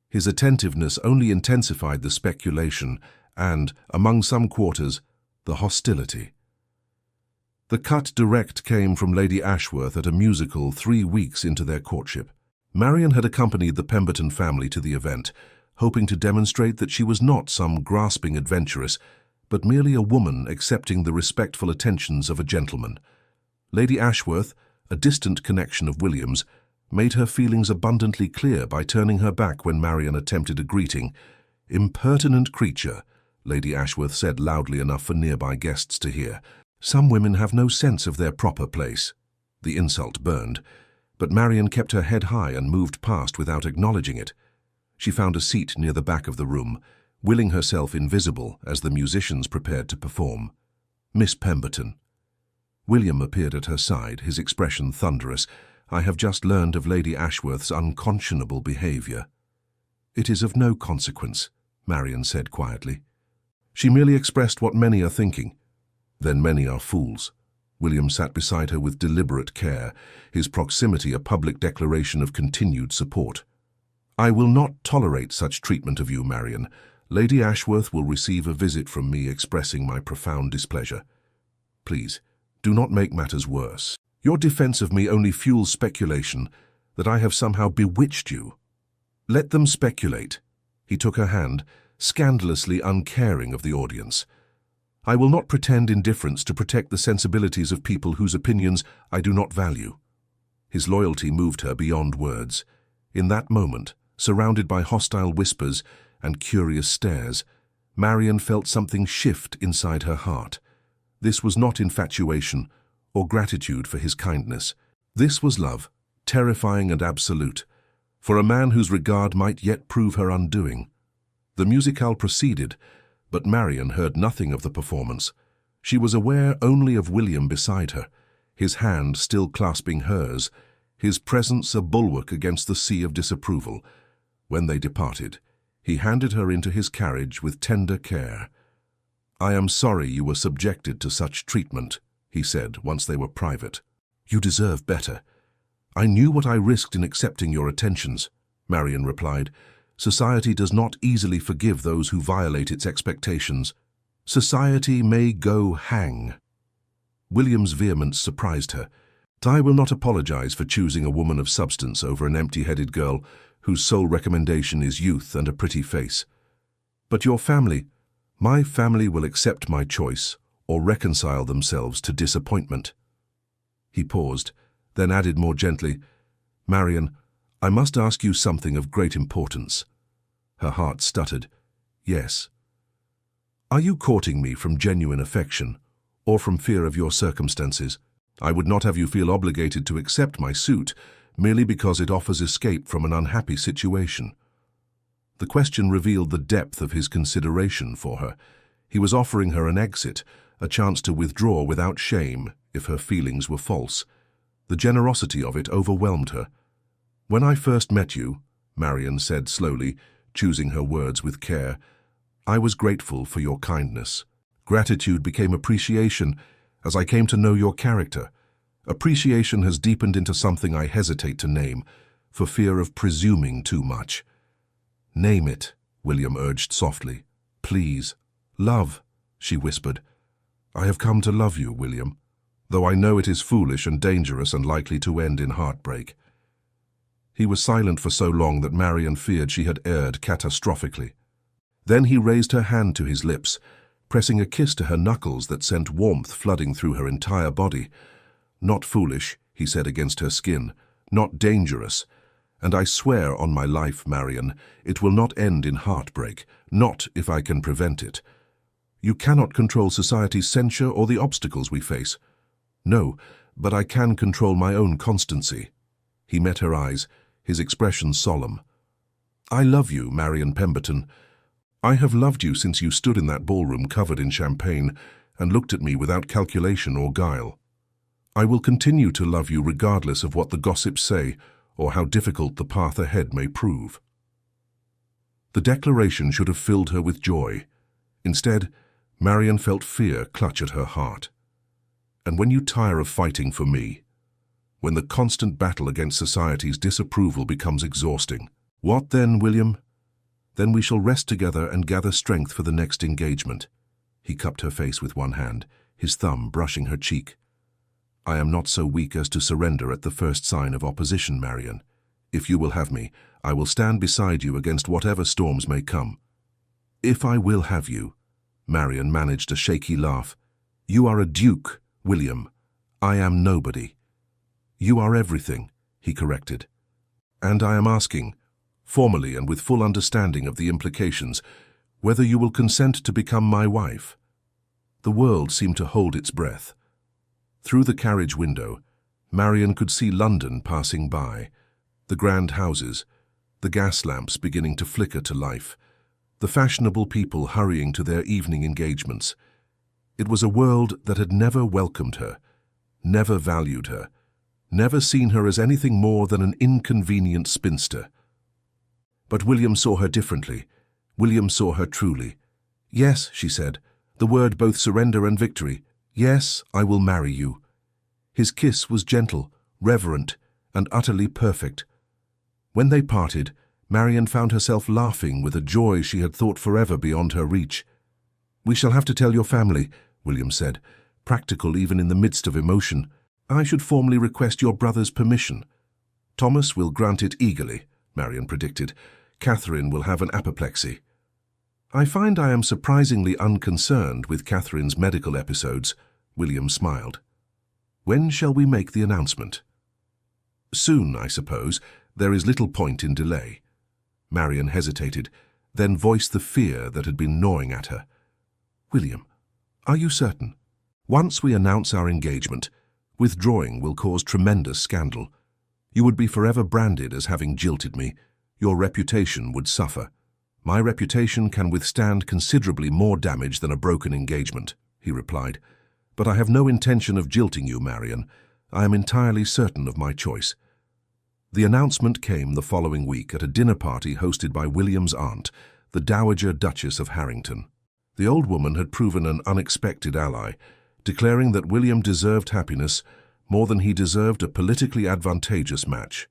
His attentiveness only intensified the speculation and, among some quarters, the hostility. The cut direct came from Lady Ashworth at a musical 3 weeks into their courtship. Marion had accompanied the Pemberton family to the event, hoping to demonstrate that she was not some grasping adventuress, but merely a woman accepting the respectful attentions of a gentleman. Lady Ashworth, a distant connection of William's, made her feelings abundantly clear by turning her back when Marion attempted a greeting. "Impertinent creature," Lady Ashworth said loudly enough for nearby guests to hear. "Some women have no sense of their proper place." The insult burned, but Marion kept her head high and moved past without acknowledging it. She found a seat near the back of the room, willing herself invisible as the musicians prepared to perform. Miss Pemberton. William appeared at her side, his expression thunderous. "I have just learned of Lady Ashworth's unconscionable behavior." "It is of no consequence," Marion said quietly. "She merely expressed what many are thinking." "Then many are fools." William sat beside her with deliberate care, his proximity a public declaration of continued support. "I will not tolerate such treatment of you, Marion. Lady Ashworth will receive a visit from me expressing my profound displeasure. Please, do not make matters worse. Your defense of me only fuels speculation that I have somehow bewitched you." "Let them speculate." He took her hand, scandalously uncaring of the audience. "I will not pretend indifference to protect the sensibilities of people whose opinions I do not value." His loyalty moved her beyond words. In that moment, surrounded by hostile whispers and curious stares, Marion felt something shift inside her heart. This was not infatuation or gratitude for his kindness. This was love, terrifying and absolute, for a man whose regard might yet prove her undoing. The musicale proceeded, but Marion heard nothing of the performance. She was aware only of William beside her, his hand still clasping hers, his presence a bulwark against the sea of disapproval. When they departed, he handed her into his carriage with tender care. "I am sorry you were subjected to such treatment," he said once they were private. "You deserve better." "I knew what I risked in accepting your attentions," Marion replied. "Society does not easily forgive those who violate its expectations." Society may go hang. William's vehemence surprised her. I will not apologize for choosing a woman of substance over an empty-headed girl whose sole recommendation is youth and a pretty face. But your family, my family will accept my choice or reconcile themselves to disappointment. He paused, then added more gently, Marian, I must ask you something of great importance. Her heart stuttered. Yes. Are you courting me from genuine affection, or from fear of your circumstances? I would not have you feel obligated to accept my suit merely because it offers escape from an unhappy situation. The question revealed the depth of his consideration for her. He was offering her an exit, a chance to withdraw without shame if her feelings were false. The generosity of it overwhelmed her. When I first met you, Marian said slowly, choosing her words with care, I was grateful for your kindness. Gratitude became appreciation as I came to know your character. Appreciation has deepened into something I hesitate to name, for fear of presuming too much. Name it, William urged softly. Please. Love, she whispered. I have come to love you, William, though I know it is foolish and dangerous and likely to end in heartbreak. He was silent for so long that Marian feared she had erred catastrophically. Then he raised her hand to his lips, pressing a kiss to her knuckles that sent warmth flooding through her entire body. Not foolish, he said against her skin, not dangerous. And I swear on my life, Marian, it will not end in heartbreak, not if I can prevent it. You cannot control society's censure or the obstacles we face. No, but I can control my own constancy. He met her eyes, his expression solemn. I love you, Marian Pemberton. I have loved you since you stood in that ballroom covered in champagne and looked at me without calculation or guile. I will continue to love you regardless of what the gossips say or how difficult the path ahead may prove. The declaration should have filled her with joy. Instead, Marian felt fear clutch at her heart. And when you tire of fighting for me, when the constant battle against society's disapproval becomes exhausting, what then, William? Then we shall rest together and gather strength for the next engagement. He cupped her face with one hand, his thumb brushing her cheek. I am not so weak as to surrender at the first sign of opposition, Marian. If you will have me, I will stand beside you against whatever storms may come. If I will have you, Marian managed a shaky laugh. You are a duke, William. I am nobody. You are everything, he corrected. And I am asking, formally and with full understanding of the implications, whether you will consent to become my wife. The world seemed to hold its breath. Through the carriage window, Marian could see London passing by, the grand houses, the gas lamps beginning to flicker to life, the fashionable people hurrying to their evening engagements. It was a world that had never welcomed her, never valued her, never seen her as anything more than an inconvenient spinster. But William saw her differently. William saw her truly. Yes, she said, the word both surrender and victory. Yes, I will marry you. His kiss was gentle, reverent, and utterly perfect. When they parted, Marian found herself laughing with a joy she had thought forever beyond her reach. We shall have to tell your family, William said, practical even in the midst of emotion. I should formally request your brother's permission. Thomas will grant it eagerly, Marian predicted. Catherine will have an apoplexy. I find I am surprisingly unconcerned with Catherine's medical episodes, William smiled. When shall we make the announcement? Soon, I suppose. There is little point in delay. Marian hesitated, then voiced the fear that had been gnawing at her. William, are you certain? Once we announce our engagement, withdrawing will cause tremendous scandal. You would be forever branded as having jilted me. Your reputation would suffer. My reputation can withstand considerably more damage than a broken engagement, he replied. But I have no intention of jilting you, Marian. I am entirely certain of my choice. The announcement came the following week at a dinner party hosted by William's aunt, the Dowager Duchess of Harrington. The old woman had proven an unexpected ally, declaring that William deserved happiness more than he deserved a politically advantageous match.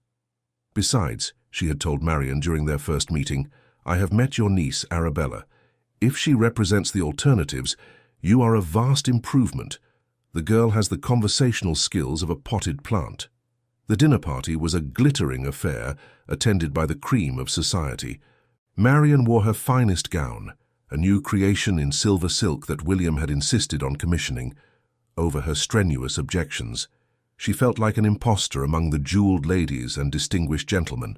Besides, she had told Marian during their first meeting, I have met your niece, Arabella. If she represents the alternatives, you are a vast improvement. The girl has the conversational skills of a potted plant. The dinner party was a glittering affair attended by the cream of society. Marian wore her finest gown, a new creation in silver silk that William had insisted on commissioning. Over her strenuous objections, she felt like an impostor among the jeweled ladies and distinguished gentlemen.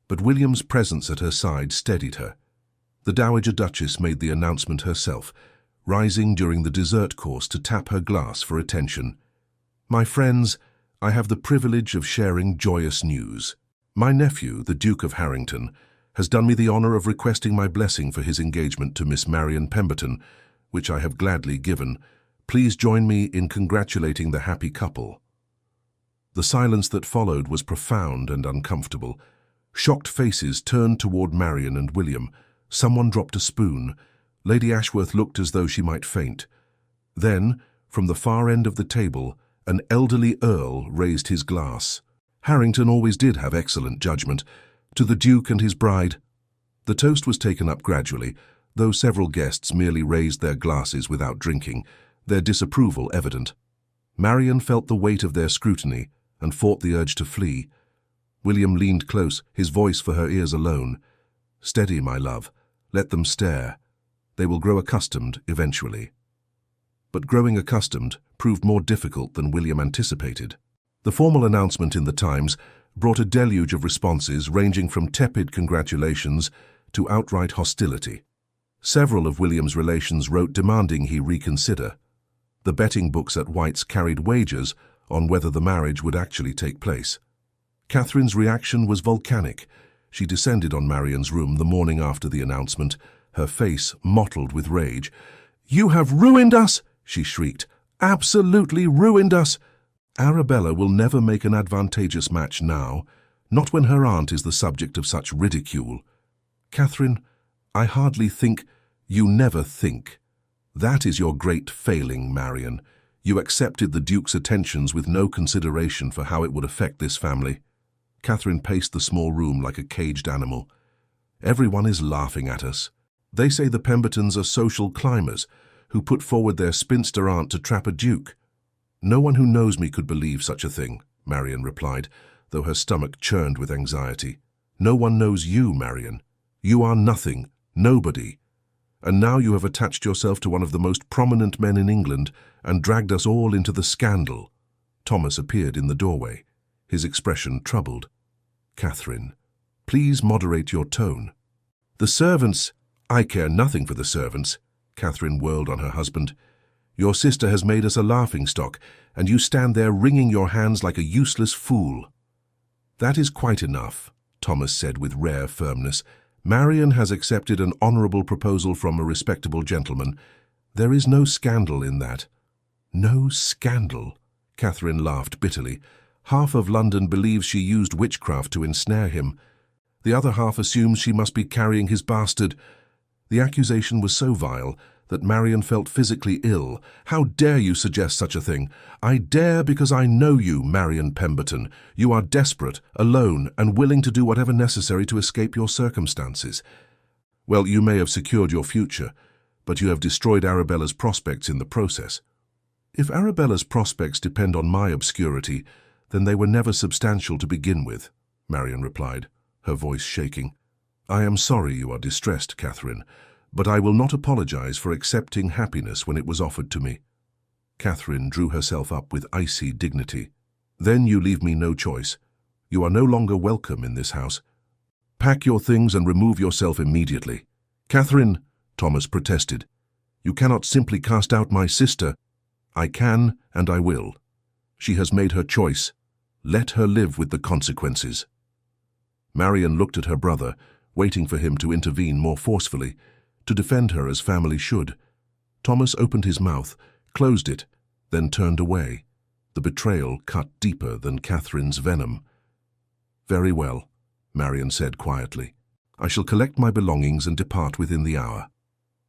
But William's presence at her side steadied her. The Dowager Duchess made the announcement herself, rising during the dessert course to tap her glass for attention. "My friends, I have the privilege of sharing joyous news. My nephew, the Duke of Harrington, has done me the honor of requesting my blessing for his engagement to Miss Marian Pemberton, which I have gladly given. Please join me in congratulating the happy couple." The silence that followed was profound and uncomfortable. Shocked faces turned toward Marian and William. Someone dropped a spoon. Lady Ashworth looked as though she might faint. Then, from the far end of the table, an elderly earl raised his glass. Harrington always did have excellent judgment. To the Duke and his bride. The toast was taken up gradually, though several guests merely raised their glasses without drinking, their disapproval evident. Marian felt the weight of their scrutiny and fought the urge to flee. William leaned close, his voice for her ears alone. "Steady, my love. Let them stare. They will grow accustomed eventually." But growing accustomed proved more difficult than William anticipated. The formal announcement in the Times brought a deluge of responses ranging from tepid congratulations to outright hostility. Several of William's relations wrote demanding he reconsider. The betting books at White's carried wagers on whether the marriage would actually take place. Catherine's reaction was volcanic. She descended on Marian's room the morning after the announcement, her face mottled with rage. "You have ruined us!" she shrieked. "Absolutely ruined us! Arabella will never make an advantageous match now, not when her aunt is the subject of such ridicule. Catherine, I hardly think, you never think. That is your great failing, Marian. You accepted the Duke's attentions with no consideration for how it would affect this family." Catherine paced the small room like a caged animal. "Everyone is laughing at us. They say the Pembertons are social climbers who put forward their spinster aunt to trap a duke." "No one who knows me could believe such a thing," Marian replied, though her stomach churned with anxiety. "No one knows you, Marian. You are nothing, nobody. And now you have attached yourself to one of the most prominent men in England and dragged us all into the scandal." Thomas appeared in the doorway, his expression troubled. "Catherine, please moderate your tone." "The servants—" "I care nothing for the servants," Catherine whirled on her husband. "Your sister has made us a laughingstock, and you stand there wringing your hands like a useless fool." "That is quite enough," Thomas said with rare firmness. "Marian has accepted an honourable proposal from a respectable gentleman. There is no scandal in that." "No scandal?" Catherine laughed bitterly. "Half of London believes she used witchcraft to ensnare him. The other half assumes she must be carrying his bastard." The accusation was so vile that Marian felt physically ill. "How dare you suggest such a thing?" "I dare because I know you, Marian Pemberton. You are desperate, alone, and willing to do whatever necessary to escape your circumstances. Well, you may have secured your future, but you have destroyed Arabella's prospects in the process." "If Arabella's prospects depend on my obscurity, then they were never substantial to begin with," Marian replied, her voice shaking. "I am sorry you are distressed, Catherine, but I will not apologize for accepting happiness when it was offered to me." Catherine drew herself up with icy dignity. "Then you leave me no choice. You are no longer welcome in this house. Pack your things and remove yourself immediately." "Catherine," Thomas protested, "you cannot simply cast out my sister." "I can and I will. She has made her choice. Let her live with the consequences." Marian looked at her brother, waiting for him to intervene more forcefully, to defend her as family should. Thomas opened his mouth, closed it, then turned away. The betrayal cut deeper than Catherine's venom. "Very well," Marian said quietly. "I shall collect my belongings and depart within the hour."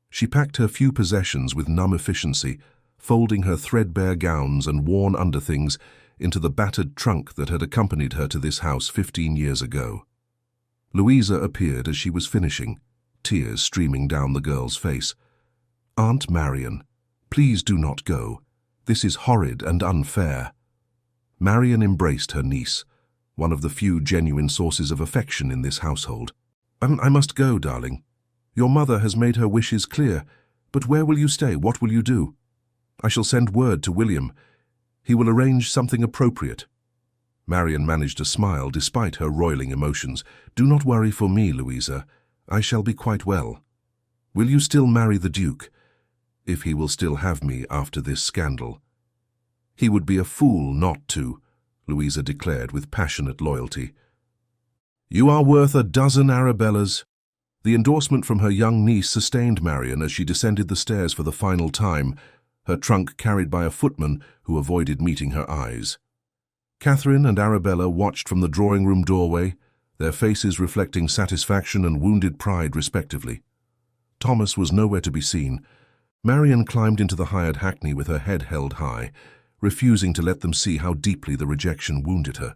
She packed her few possessions with numb efficiency, folding her threadbare gowns and worn underthings into the battered trunk that had accompanied her to this house 15 years ago. Louisa appeared as she was finishing, tears streaming down the girl's face. "Aunt Marian, please do not go. This is horrid and unfair." Marian embraced her niece, one of the few genuine sources of affection in this household. I must go, darling. Your mother has made her wishes clear, but where will you stay? What will you do?" "I shall send word to William. He will arrange something appropriate." Marian managed a smile despite her roiling emotions. "Do not worry for me, Louisa. I shall be quite well. Will you still marry the Duke, if he will still have me after this scandal?" "He would be a fool not to," Louisa declared with passionate loyalty. "You are worth a dozen Arabellas." The endorsement from her young niece sustained Marian as she descended the stairs for the final time, her trunk carried by a footman who avoided meeting her eyes. Catherine and Arabella watched from the drawing-room doorway, their faces reflecting satisfaction and wounded pride respectively. Thomas was nowhere to be seen. Marian climbed into the hired hackney with her head held high, refusing to let them see how deeply the rejection wounded her.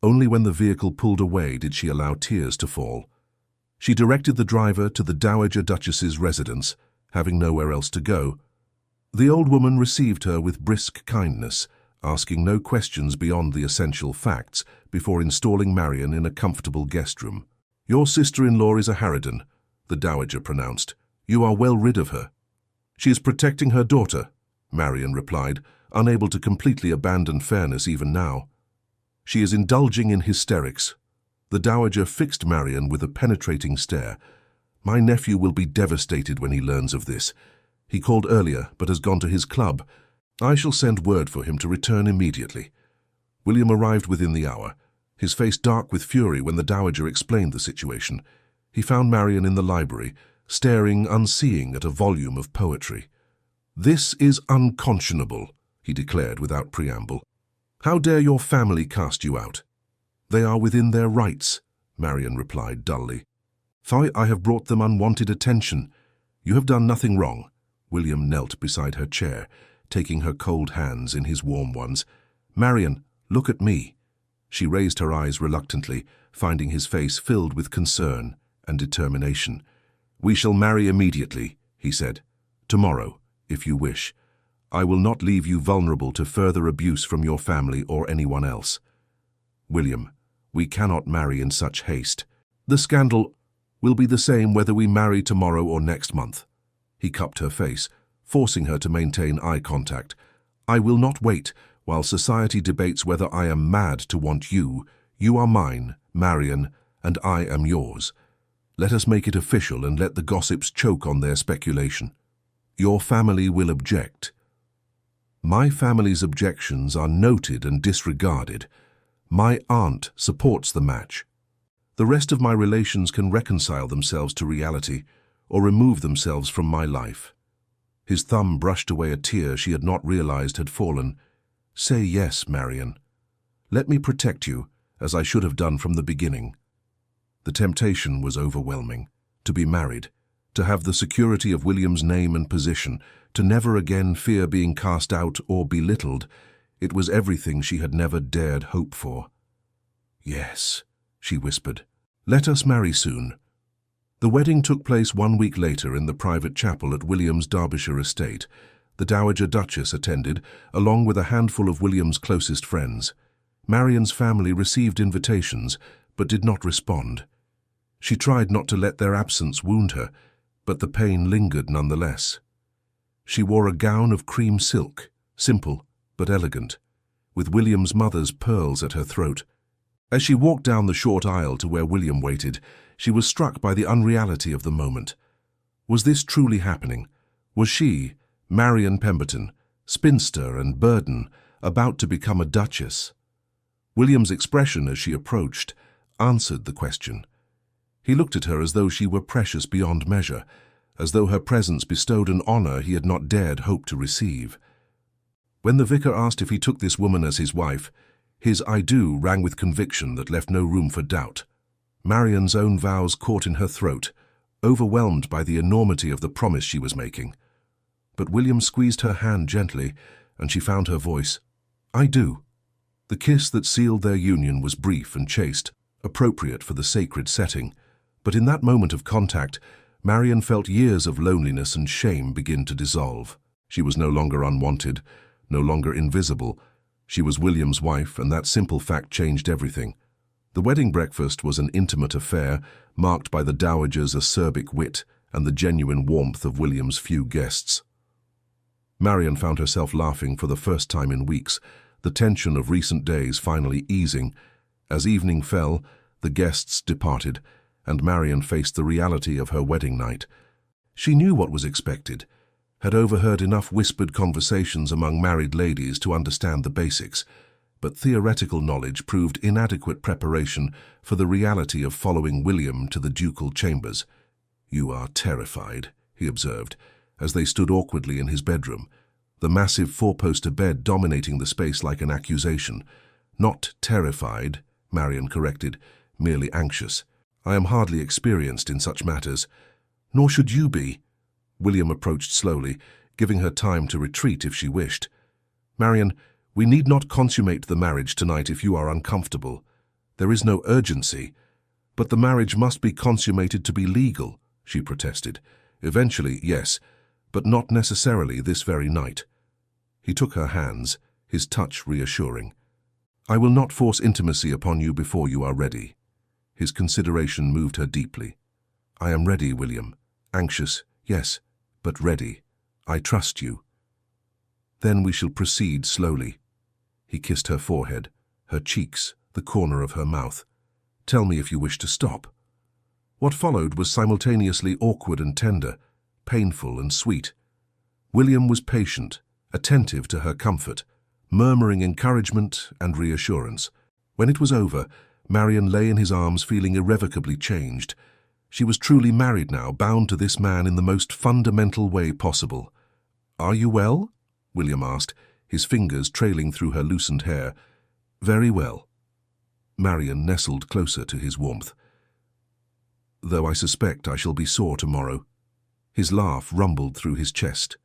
Only when the vehicle pulled away did she allow tears to fall. She directed the driver to the Dowager Duchess's residence, having nowhere else to go. The old woman received her with brisk kindness, asking no questions beyond the essential facts before installing Marian in a comfortable guest room. "Your sister-in-law is a harridan," the Dowager pronounced. "You are well rid of her." "She is protecting her daughter," Marian replied, unable to completely abandon fairness even now. "She is indulging in hysterics." The Dowager fixed Marian with a penetrating stare. "My nephew will be devastated when he learns of this. He called earlier, but has gone to his club. I shall send word for him to return immediately." William arrived within the hour, his face dark with fury when the Dowager explained the situation. He found Marian in the library, staring unseeing at a volume of poetry. "This is unconscionable," he declared without preamble. "How dare your family cast you out?" "They are within their rights," Marian replied dully. "I have brought them unwanted attention. You have done nothing wrong." William knelt beside her chair, taking her cold hands in his warm ones. "Marian, look at me." She raised her eyes reluctantly, finding his face filled with concern and determination. "We shall marry immediately," he said. "Tomorrow, if you wish. I will not leave you vulnerable to further abuse from your family or anyone else." "William, we cannot marry in such haste. The scandal will be the same whether we marry tomorrow or next month." He cupped her face, forcing her to maintain eye contact. "I will not wait while society debates whether I am mad to want you. You are mine, Marian, and I am yours. Let us make it official and let the gossips choke on their speculation. Your family will object." "My family's objections are noted and disregarded. My aunt supports the match. The rest of my relations can reconcile themselves to reality or remove themselves from my life." His thumb brushed away a tear she had not realized had fallen. "Say yes, Marian. Let me protect you, as I should have done from the beginning." The temptation was overwhelming. To be married, to have the security of William's name and position, to never again fear being cast out or belittled, it was everything she had never dared hope for. "Yes," she whispered. "Let us marry soon." The wedding took place 1 week later in the private chapel at William's Derbyshire estate. The Dowager Duchess attended, along with a handful of William's closest friends. Marian's family received invitations, but did not respond. She tried not to let their absence wound her, but the pain lingered nonetheless. She wore a gown of cream silk, simple but elegant, with William's mother's pearls at her throat. As she walked down the short aisle to where William waited, she was struck by the unreality of the moment. Was this truly happening? Was she, Marian Pemberton, spinster and burden, about to become a duchess? William's expression as she approached answered the question. He looked at her as though she were precious beyond measure, as though her presence bestowed an honor he had not dared hope to receive. When the vicar asked if he took this woman as his wife, his "I do" rang with conviction that left no room for doubt. Marian's own vows caught in her throat, overwhelmed by the enormity of the promise she was making. But William squeezed her hand gently, and she found her voice. "I do." The kiss that sealed their union was brief and chaste, appropriate for the sacred setting. But in that moment of contact, Marian felt years of loneliness and shame begin to dissolve. She was no longer unwanted, no longer invisible. She was William's wife, and that simple fact changed everything. The wedding breakfast was an intimate affair, marked by the dowager's acerbic wit and the genuine warmth of William's few guests. Marian found herself laughing for the first time in weeks, the tension of recent days finally easing. As evening fell, the guests departed, and Marian faced the reality of her wedding night. She knew what was expected, had overheard enough whispered conversations among married ladies to understand the basics, but theoretical knowledge proved inadequate preparation for the reality of following William to the ducal chambers. "You are terrified," he observed, as they stood awkwardly in his bedroom, the massive four-poster bed dominating the space like an accusation. "Not terrified," Marian corrected, "merely anxious. I am hardly experienced in such matters." "Nor should you be." William approached slowly, giving her time to retreat if she wished. "Marian, we need not consummate the marriage tonight if you are uncomfortable. There is no urgency. But the marriage must be consummated to be legal," she protested. "Eventually, yes, but not necessarily this very night." He took her hands, his touch reassuring. "I will not force intimacy upon you before you are ready." His consideration moved her deeply. "I am ready, William. Anxious, yes, but ready. I trust you." "Then we shall proceed slowly." He kissed her forehead, her cheeks, the corner of her mouth. "Tell me if you wish to stop." What followed was simultaneously awkward and tender, painful and sweet. William was patient, attentive to her comfort, murmuring encouragement and reassurance. When it was over, Marian lay in his arms feeling irrevocably changed. She was truly married now, bound to this man in the most fundamental way possible. "Are you well?" William asked, his fingers trailing through her loosened hair. "Very well." Marian nestled closer to his warmth. "Though I suspect I shall be sore tomorrow." His laugh rumbled through his chest.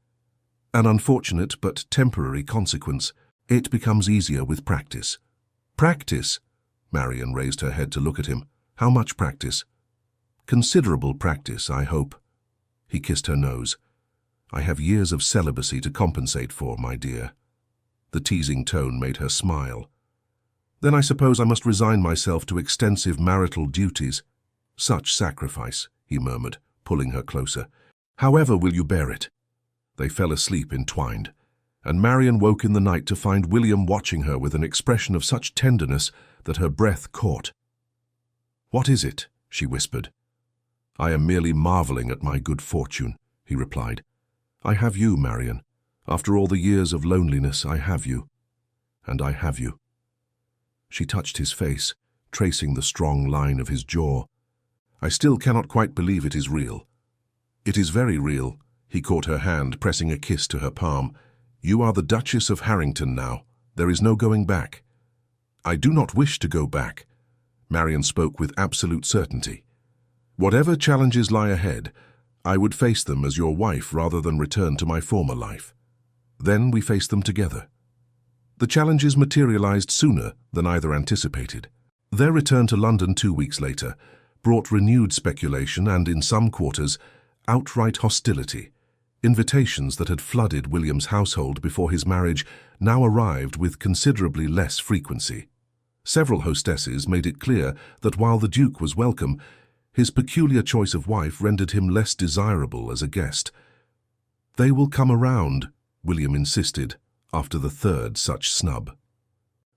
"An unfortunate but temporary consequence. It becomes easier with practice." "Practice?" Marian raised her head to look at him. "How much practice?" "Considerable practice, I hope." He kissed her nose. "I have years of celibacy to compensate for, my dear." The teasing tone made her smile. "Then I suppose I must resign myself to extensive marital duties." "Such sacrifice," he murmured, pulling her closer. "However will you bear it?" They fell asleep entwined, and Marian woke in the night to find William watching her with an expression of such tenderness that her breath caught. "What is it?" she whispered. "I am merely marveling at my good fortune," he replied. "I have you, Marian. After all the years of loneliness, I have you. And I have you." She touched his face, tracing the strong line of his jaw. "I still cannot quite believe it is real." "It is very real." He caught her hand, pressing a kiss to her palm. "You are the Duchess of Harrington now. There is no going back." "I do not wish to go back." Marian spoke with absolute certainty. "Whatever challenges lie ahead, I would face them as your wife rather than return to my former life." Then we faced them together. The challenges materialized sooner than either anticipated. Their return to London 2 weeks later brought renewed speculation and, in some quarters, outright hostility. Invitations that had flooded William's household before his marriage now arrived with considerably less frequency. Several hostesses made it clear that while the Duke was welcome, his peculiar choice of wife rendered him less desirable as a guest. "They will come around," William insisted, after the third such snub.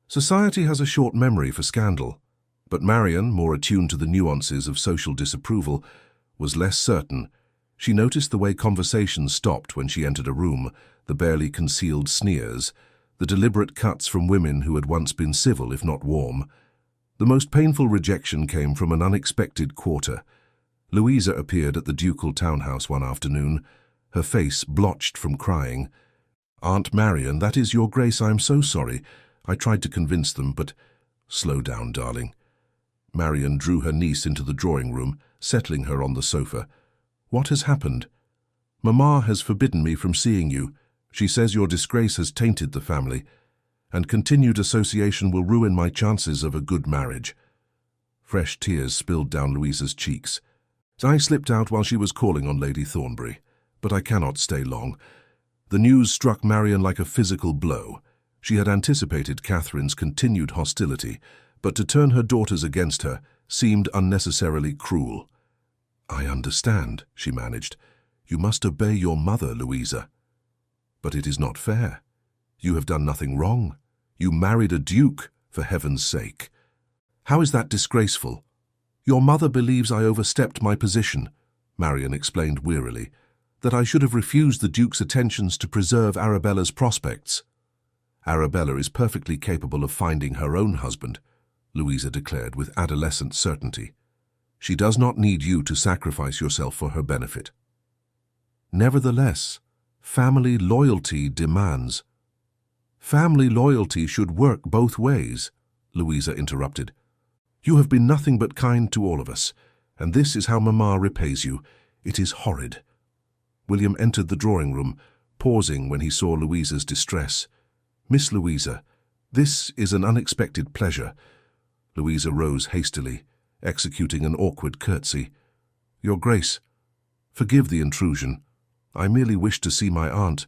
Society has a short memory for scandal, but Marian, more attuned to the nuances of social disapproval, was less certain. She noticed the way conversation stopped when she entered a room, the barely concealed sneers, the deliberate cuts from women who had once been civil if not warm. The most painful rejection came from an unexpected quarter. Louisa appeared at the ducal townhouse one afternoon, her face blotched from crying. "Aunt Marian, that is, Your Grace, I am so sorry. I tried to convince them, but—" "Slow down, darling." Marian drew her niece into the drawing room, settling her on the sofa. "What has happened?" "Mamma has forbidden me from seeing you. She says your disgrace has tainted the family, and continued association will ruin my chances of a good marriage." Fresh tears spilled down Louisa's cheeks. I slipped out while she was calling on Lady Thornbury, but I cannot stay long. The news struck Marian like a physical blow. She had anticipated Catherine's continued hostility, but to turn her daughters against her seemed unnecessarily cruel. "I understand," she managed. "You must obey your mother, Louisa." "But it is not fair. You have done nothing wrong. You married a duke, for heaven's sake." "How is that disgraceful?" "Your mother believes I overstepped my position," Marian explained wearily, "that I should have refused the duke's attentions to preserve Arabella's prospects." "Arabella is perfectly capable of finding her own husband," Louisa declared with adolescent certainty. "She does not need you to sacrifice yourself for her benefit." "Nevertheless, family loyalty demands—" "Family loyalty should work both ways," Louisa interrupted. "You have been nothing but kind to all of us, and this is how Mamma repays you. It is horrid." William entered the drawing-room, pausing when he saw Louisa's distress. "Miss Louisa, this is an unexpected pleasure." Louisa rose hastily, executing an awkward curtsy. "Your Grace, forgive the intrusion. I merely wished to see my aunt."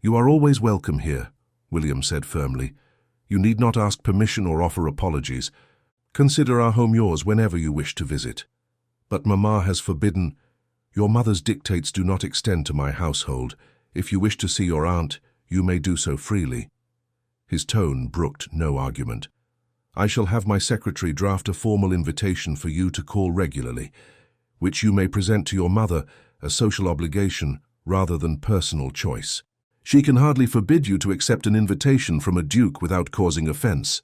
"You are always welcome here," William said firmly. "You need not ask permission or offer apologies. Consider our home yours whenever you wish to visit. But Mamma has forbidden— Your mother's dictates do not extend to my household. If you wish to see your aunt, you may do so freely." His tone brooked no argument. "I shall have my secretary draft a formal invitation for you to call regularly, which you may present to your mother as social obligation rather than personal choice. She can hardly forbid you to accept an invitation from a duke without causing offense."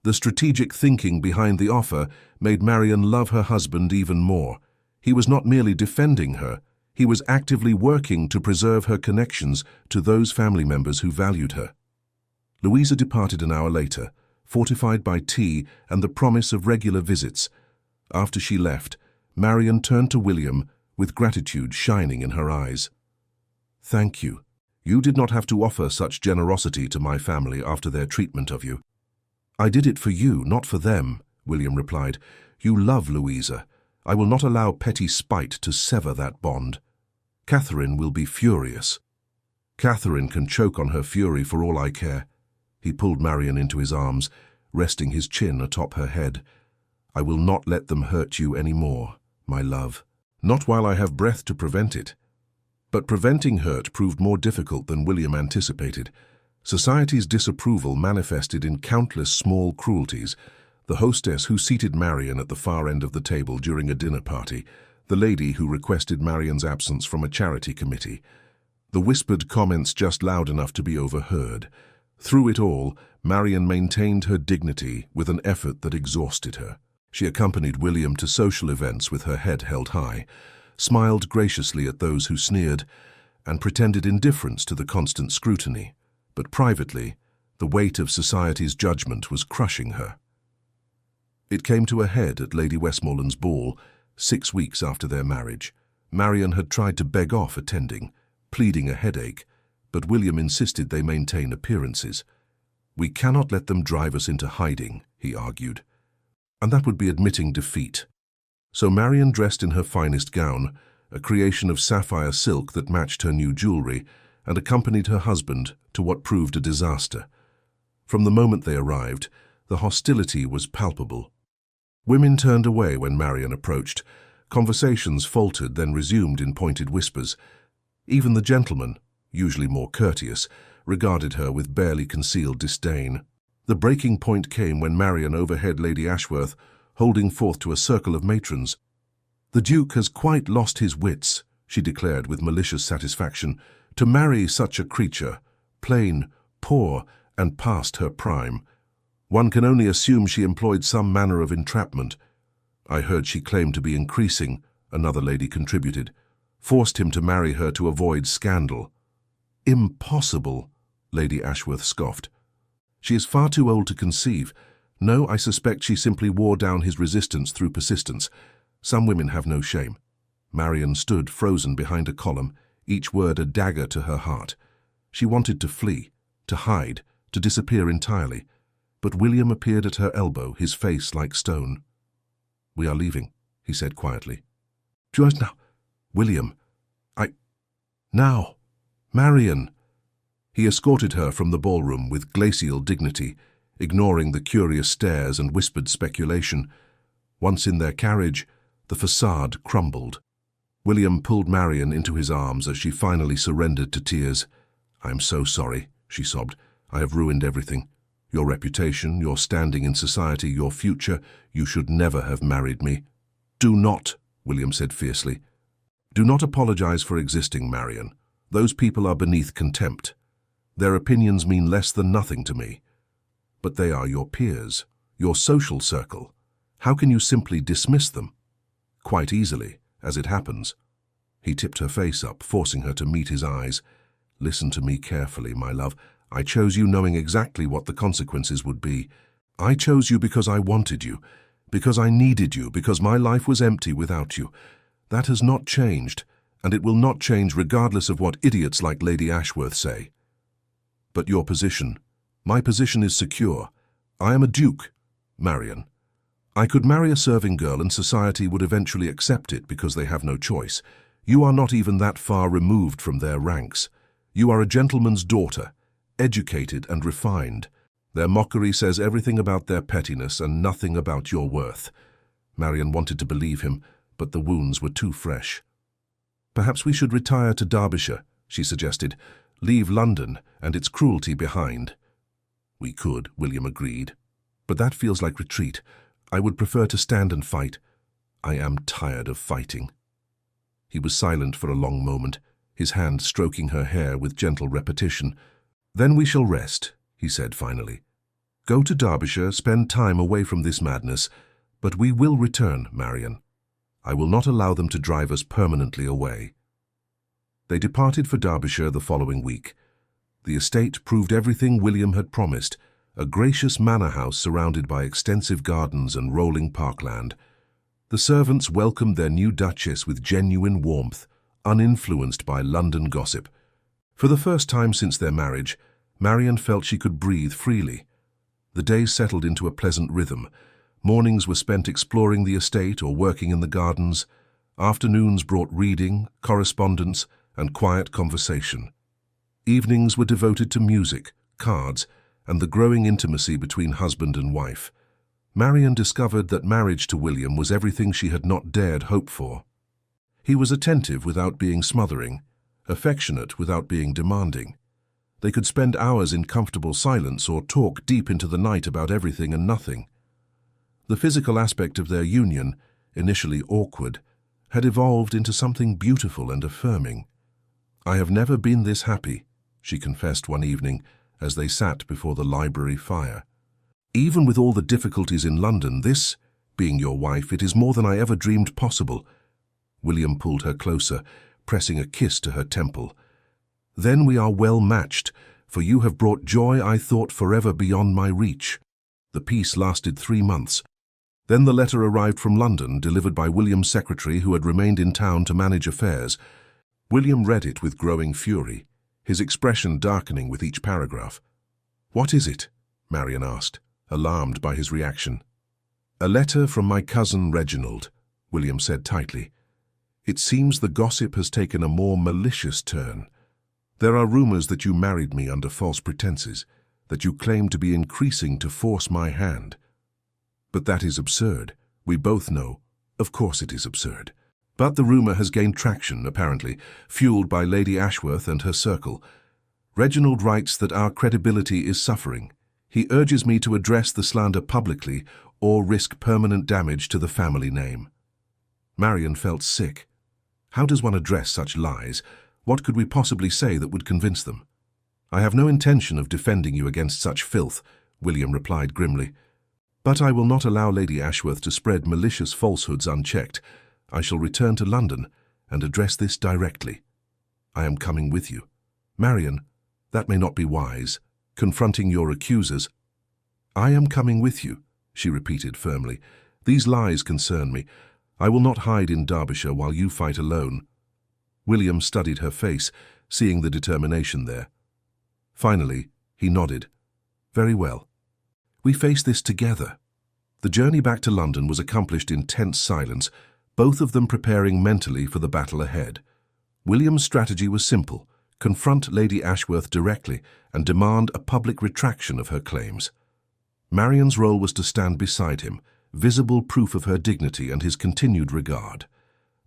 The strategic thinking behind the offer made Marian love her husband even more. He was not merely defending her, he was actively working to preserve her connections to those family members who valued her. Louisa departed an hour later, fortified by tea and the promise of regular visits. After she left, Marian turned to William with gratitude shining in her eyes. "Thank you. You did not have to offer such generosity to my family after their treatment of you." "I did it for you, not for them," William replied. "You love Louisa. I will not allow petty spite to sever that bond. Catherine will be furious." "Catherine can choke on her fury for all I care." He pulled Marian into his arms, resting his chin atop her head. "I will not let them hurt you any more, my love. Not while I have breath to prevent it." But preventing hurt proved more difficult than William anticipated. Society's disapproval manifested in countless small cruelties. The hostess who seated Marian at the far end of the table during a dinner party, the lady who requested Marian's absence from a charity committee, the whispered comments just loud enough to be overheard. Through it all, Marian maintained her dignity with an effort that exhausted her. She accompanied William to social events with her head held high, smiled graciously at those who sneered, and pretended indifference to the constant scrutiny. But privately, the weight of society's judgment was crushing her. It came to a head at Lady Westmoreland's ball, 6 weeks after their marriage. Marian had tried to beg off attending, pleading a headache, but William insisted they maintain appearances. "We cannot let them drive us into hiding," he argued, and that would be admitting defeat. So Marian dressed in her finest gown, a creation of sapphire silk that matched her new jewelry, and accompanied her husband to what proved a disaster. From the moment they arrived, the hostility was palpable. Women turned away when Marian approached. Conversations faltered, then resumed in pointed whispers. Even the gentlemen, usually more courteous, regarded her with barely concealed disdain. The breaking point came when Marian overheard Lady Ashworth holding forth to a circle of matrons. "The Duke has quite lost his wits," she declared with malicious satisfaction, "to marry such a creature, plain, poor, and past her prime. One can only assume she employed some manner of entrapment. I heard she claimed to be increasing," another lady contributed. "Forced him to marry her to avoid scandal." "Impossible," Lady Ashworth scoffed. "She is far too old to conceive. No, I suspect she simply wore down his resistance through persistence. Some women have no shame." Marian stood frozen behind a column, each word a dagger to her heart. She wanted to flee, to hide, to disappear entirely. But William appeared at her elbow, his face like stone. "We are leaving," he said quietly. Just now. William. Now. Marian. He escorted her from the ballroom with glacial dignity, ignoring the curious stares and whispered speculation. Once in their carriage, the facade crumbled. William pulled Marian into his arms as she finally surrendered to tears. "I am so sorry," she sobbed. "I have ruined everything. Your reputation, your standing in society, your future. You should never have married me." "Do not," William said fiercely. "Do not apologize for existing, Marian. Those people are beneath contempt. Their opinions mean less than nothing to me. But they are your peers, your social circle. How can you simply dismiss them?" "Quite easily, as it happens." He tipped her face up, forcing her to meet his eyes. "Listen to me carefully, my love. I chose you knowing exactly what the consequences would be. I chose you because I wanted you, because I needed you, because my life was empty without you. That has not changed, and it will not change regardless of what idiots like Lady Ashworth say. But your position, my position is secure. I am a duke, Marian. I could marry a serving girl and society would eventually accept it because they have no choice. You are not even that far removed from their ranks. You are a gentleman's daughter, educated and refined. Their mockery says everything about their pettiness and nothing about your worth." Marian wanted to believe him, but the wounds were too fresh. "Perhaps we should retire to Derbyshire," she suggested. "Leave London and its cruelty behind." "We could," William agreed. "But that feels like retreat. I would prefer to stand and fight. I am tired of fighting." He was silent for a long moment, his hand stroking her hair with gentle repetition. "Then we shall rest," he said finally. "Go to Derbyshire, spend time away from this madness, but we will return, Marian. I will not allow them to drive us permanently away." They departed for Derbyshire the following week. The estate proved everything William had promised, a gracious manor house surrounded by extensive gardens and rolling parkland. The servants welcomed their new duchess with genuine warmth, uninfluenced by London gossip. For the first time since their marriage, Marian felt she could breathe freely. The days settled into a pleasant rhythm. Mornings were spent exploring the estate or working in the gardens. Afternoons brought reading, correspondence, and quiet conversation. Evenings were devoted to music, cards, and the growing intimacy between husband and wife. Marian discovered that marriage to William was everything she had not dared hope for. He was attentive without being smothering, affectionate without being demanding. They could spend hours in comfortable silence or talk deep into the night about everything and nothing. The physical aspect of their union, initially awkward, had evolved into something beautiful and affirming. "I have never been this happy," she confessed one evening as they sat before the library fire. "Even with all the difficulties in London, this, being your wife, it is more than I ever dreamed possible." William pulled her closer, pressing a kiss to her temple. "Then we are well matched, for you have brought joy I thought forever beyond my reach." The peace lasted 3 months. Then the letter arrived from London, delivered by William's secretary who had remained in town to manage affairs. William read it with growing fury, his expression darkening with each paragraph. "What is it?" Marian asked, alarmed by his reaction. "A letter from my cousin Reginald," William said tightly. "It seems the gossip has taken a more malicious turn. There are rumors that you married me under false pretenses, that you claim to be increasing to force my hand. But that is absurd. We both know. Of course it is absurd. But the rumor has gained traction, apparently, fueled by Lady Ashworth and her circle. Reginald writes that our credibility is suffering. He urges me to address the slander publicly or risk permanent damage to the family name." Marian felt sick. How does one address such lies? What could we possibly say that would convince them? "I have no intention of defending you against such filth," William replied grimly. "But I will not allow Lady Ashworth to spread malicious falsehoods unchecked. I shall return to London and address this directly. I am coming with you. Marian, that may not be wise, confronting your accusers." "I am coming with you," she repeated firmly. "These lies concern me. I will not hide in Derbyshire while you fight alone." William studied her face, seeing the determination there. Finally, he nodded. "Very well. We face this together." The journey back to London was accomplished in tense silence, both of them preparing mentally for the battle ahead. William's strategy was simple: confront Lady Ashworth directly and demand a public retraction of her claims. Marian's role was to stand beside him, visible proof of her dignity and his continued regard.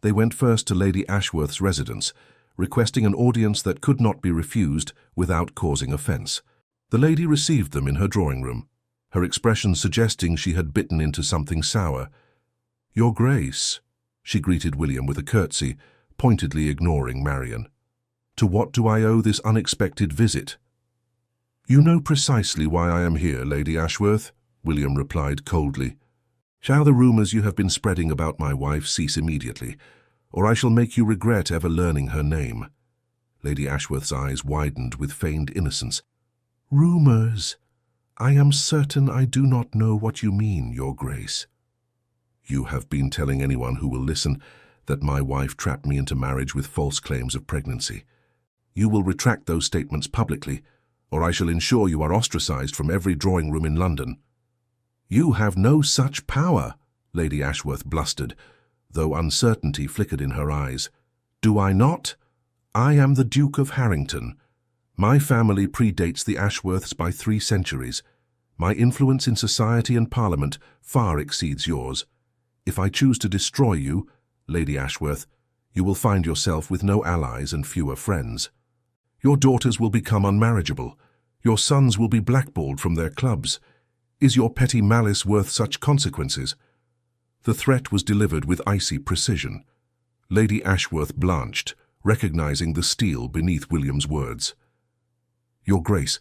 They went first to Lady Ashworth's residence, requesting an audience that could not be refused without causing offence. The lady received them in her drawing room, her expression suggesting she had bitten into something sour. "Your Grace," she greeted William with a curtsy, pointedly ignoring Marian. "To what do I owe this unexpected visit?" "You know precisely why I am here, Lady Ashworth," William replied coldly. "Shall the rumours you have been spreading about my wife cease immediately, or I shall make you regret ever learning her name?" Lady Ashworth's eyes widened with feigned innocence. "Rumours? I am certain I do not know what you mean, Your Grace." "You have been telling anyone who will listen that my wife trapped me into marriage with false claims of pregnancy. You will retract those statements publicly, or I shall ensure you are ostracized from every drawing room in London." "You have no such power," Lady Ashworth blustered, though uncertainty flickered in her eyes. "Do I not? I am the Duke of Harrington. My family predates the Ashworths by 3 centuries. My influence in society and Parliament far exceeds yours. If I choose to destroy you, Lady Ashworth, you will find yourself with no allies and fewer friends. Your daughters will become unmarriageable. Your sons will be blackballed from their clubs. Is your petty malice worth such consequences?" The threat was delivered with icy precision. Lady Ashworth blanched, recognizing the steel beneath William's words. "Your Grace,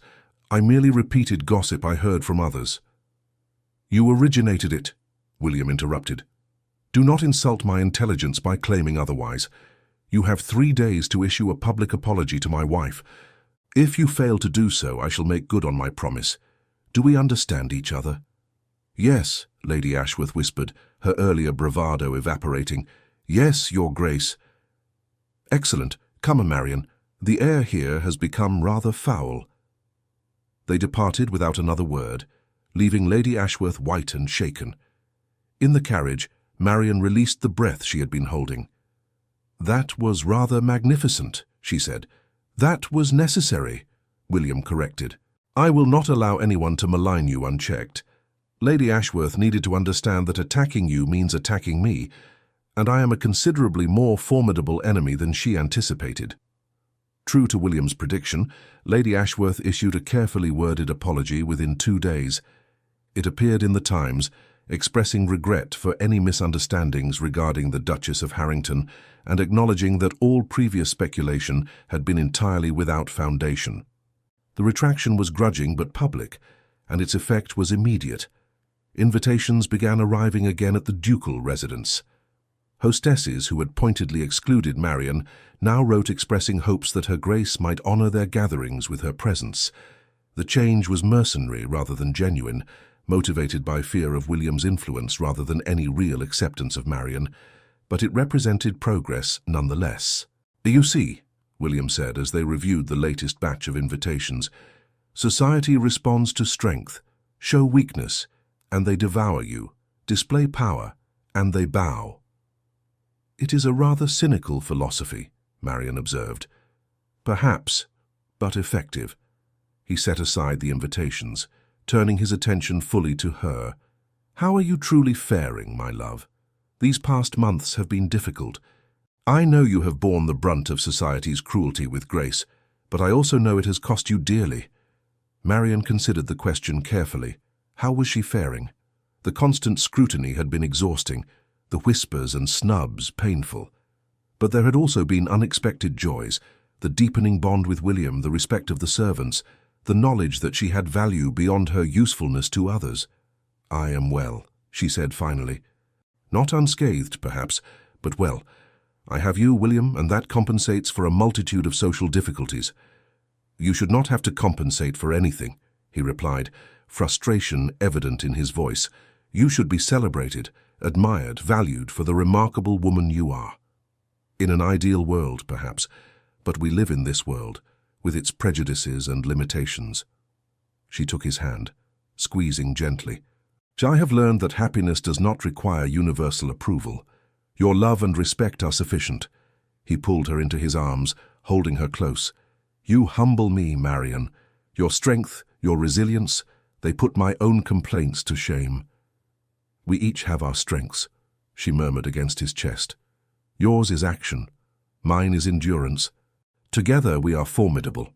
I merely repeated gossip I heard from others." "You originated it," William interrupted. "Do not insult my intelligence by claiming otherwise. You have 3 days to issue a public apology to my wife. If you fail to do so, I shall make good on my promise. Do we understand each other?" "Yes," Lady Ashworth whispered, her earlier bravado evaporating. "Yes, Your Grace." "Excellent. Come, Marian. The air here has become rather foul." They departed without another word, leaving Lady Ashworth white and shaken. In the carriage, Marian released the breath she had been holding. "That was rather magnificent," she said. "That was necessary," William corrected. "I will not allow anyone to malign you unchecked. Lady Ashworth needed to understand that attacking you means attacking me, and I am a considerably more formidable enemy than she anticipated." True to William's prediction, Lady Ashworth issued a carefully worded apology within 2 days. It appeared in the Times, expressing regret for any misunderstandings regarding the Duchess of Harrington and acknowledging that all previous speculation had been entirely without foundation. The retraction was grudging but public, and its effect was immediate. Invitations began arriving again at the ducal residence. Hostesses who had pointedly excluded Marian now wrote expressing hopes that Her Grace might honour their gatherings with her presence. The change was mercenary rather than genuine, motivated by fear of William's influence rather than any real acceptance of Marian, but it represented progress nonetheless. "You see," William said as they reviewed the latest batch of invitations, "society responds to strength, show weakness, and they devour you, display power, and they bow." "It is a rather cynical philosophy," Marian observed. "Perhaps, but effective." He set aside the invitations, turning his attention fully to her. "How are you truly faring, my love? These past months have been difficult. I know you have borne the brunt of society's cruelty with grace, but I also know it has cost you dearly." Marian considered the question carefully. How was she faring? The constant scrutiny had been exhausting, the whispers and snubs painful. But there had also been unexpected joys, the deepening bond with William, the respect of the servants, the knowledge that she had value beyond her usefulness to others. "I am well," she said finally. "Not unscathed, perhaps, but well. I have you, William, and that compensates for a multitude of social difficulties." "You should not have to compensate for anything," he replied, frustration evident in his voice. "You should be celebrated, admired, valued for the remarkable woman you are." In an ideal world, perhaps, but we live in this world, with its prejudices and limitations. She took his hand, squeezing gently. "I have learned that happiness does not require universal approval. Your love and respect are sufficient." He pulled her into his arms, holding her close. "You humble me, Marian. Your strength, your resilience, they put my own complaints to shame." "We each have our strengths," she murmured against his chest. "Yours is action. Mine is endurance. Together we are formidable."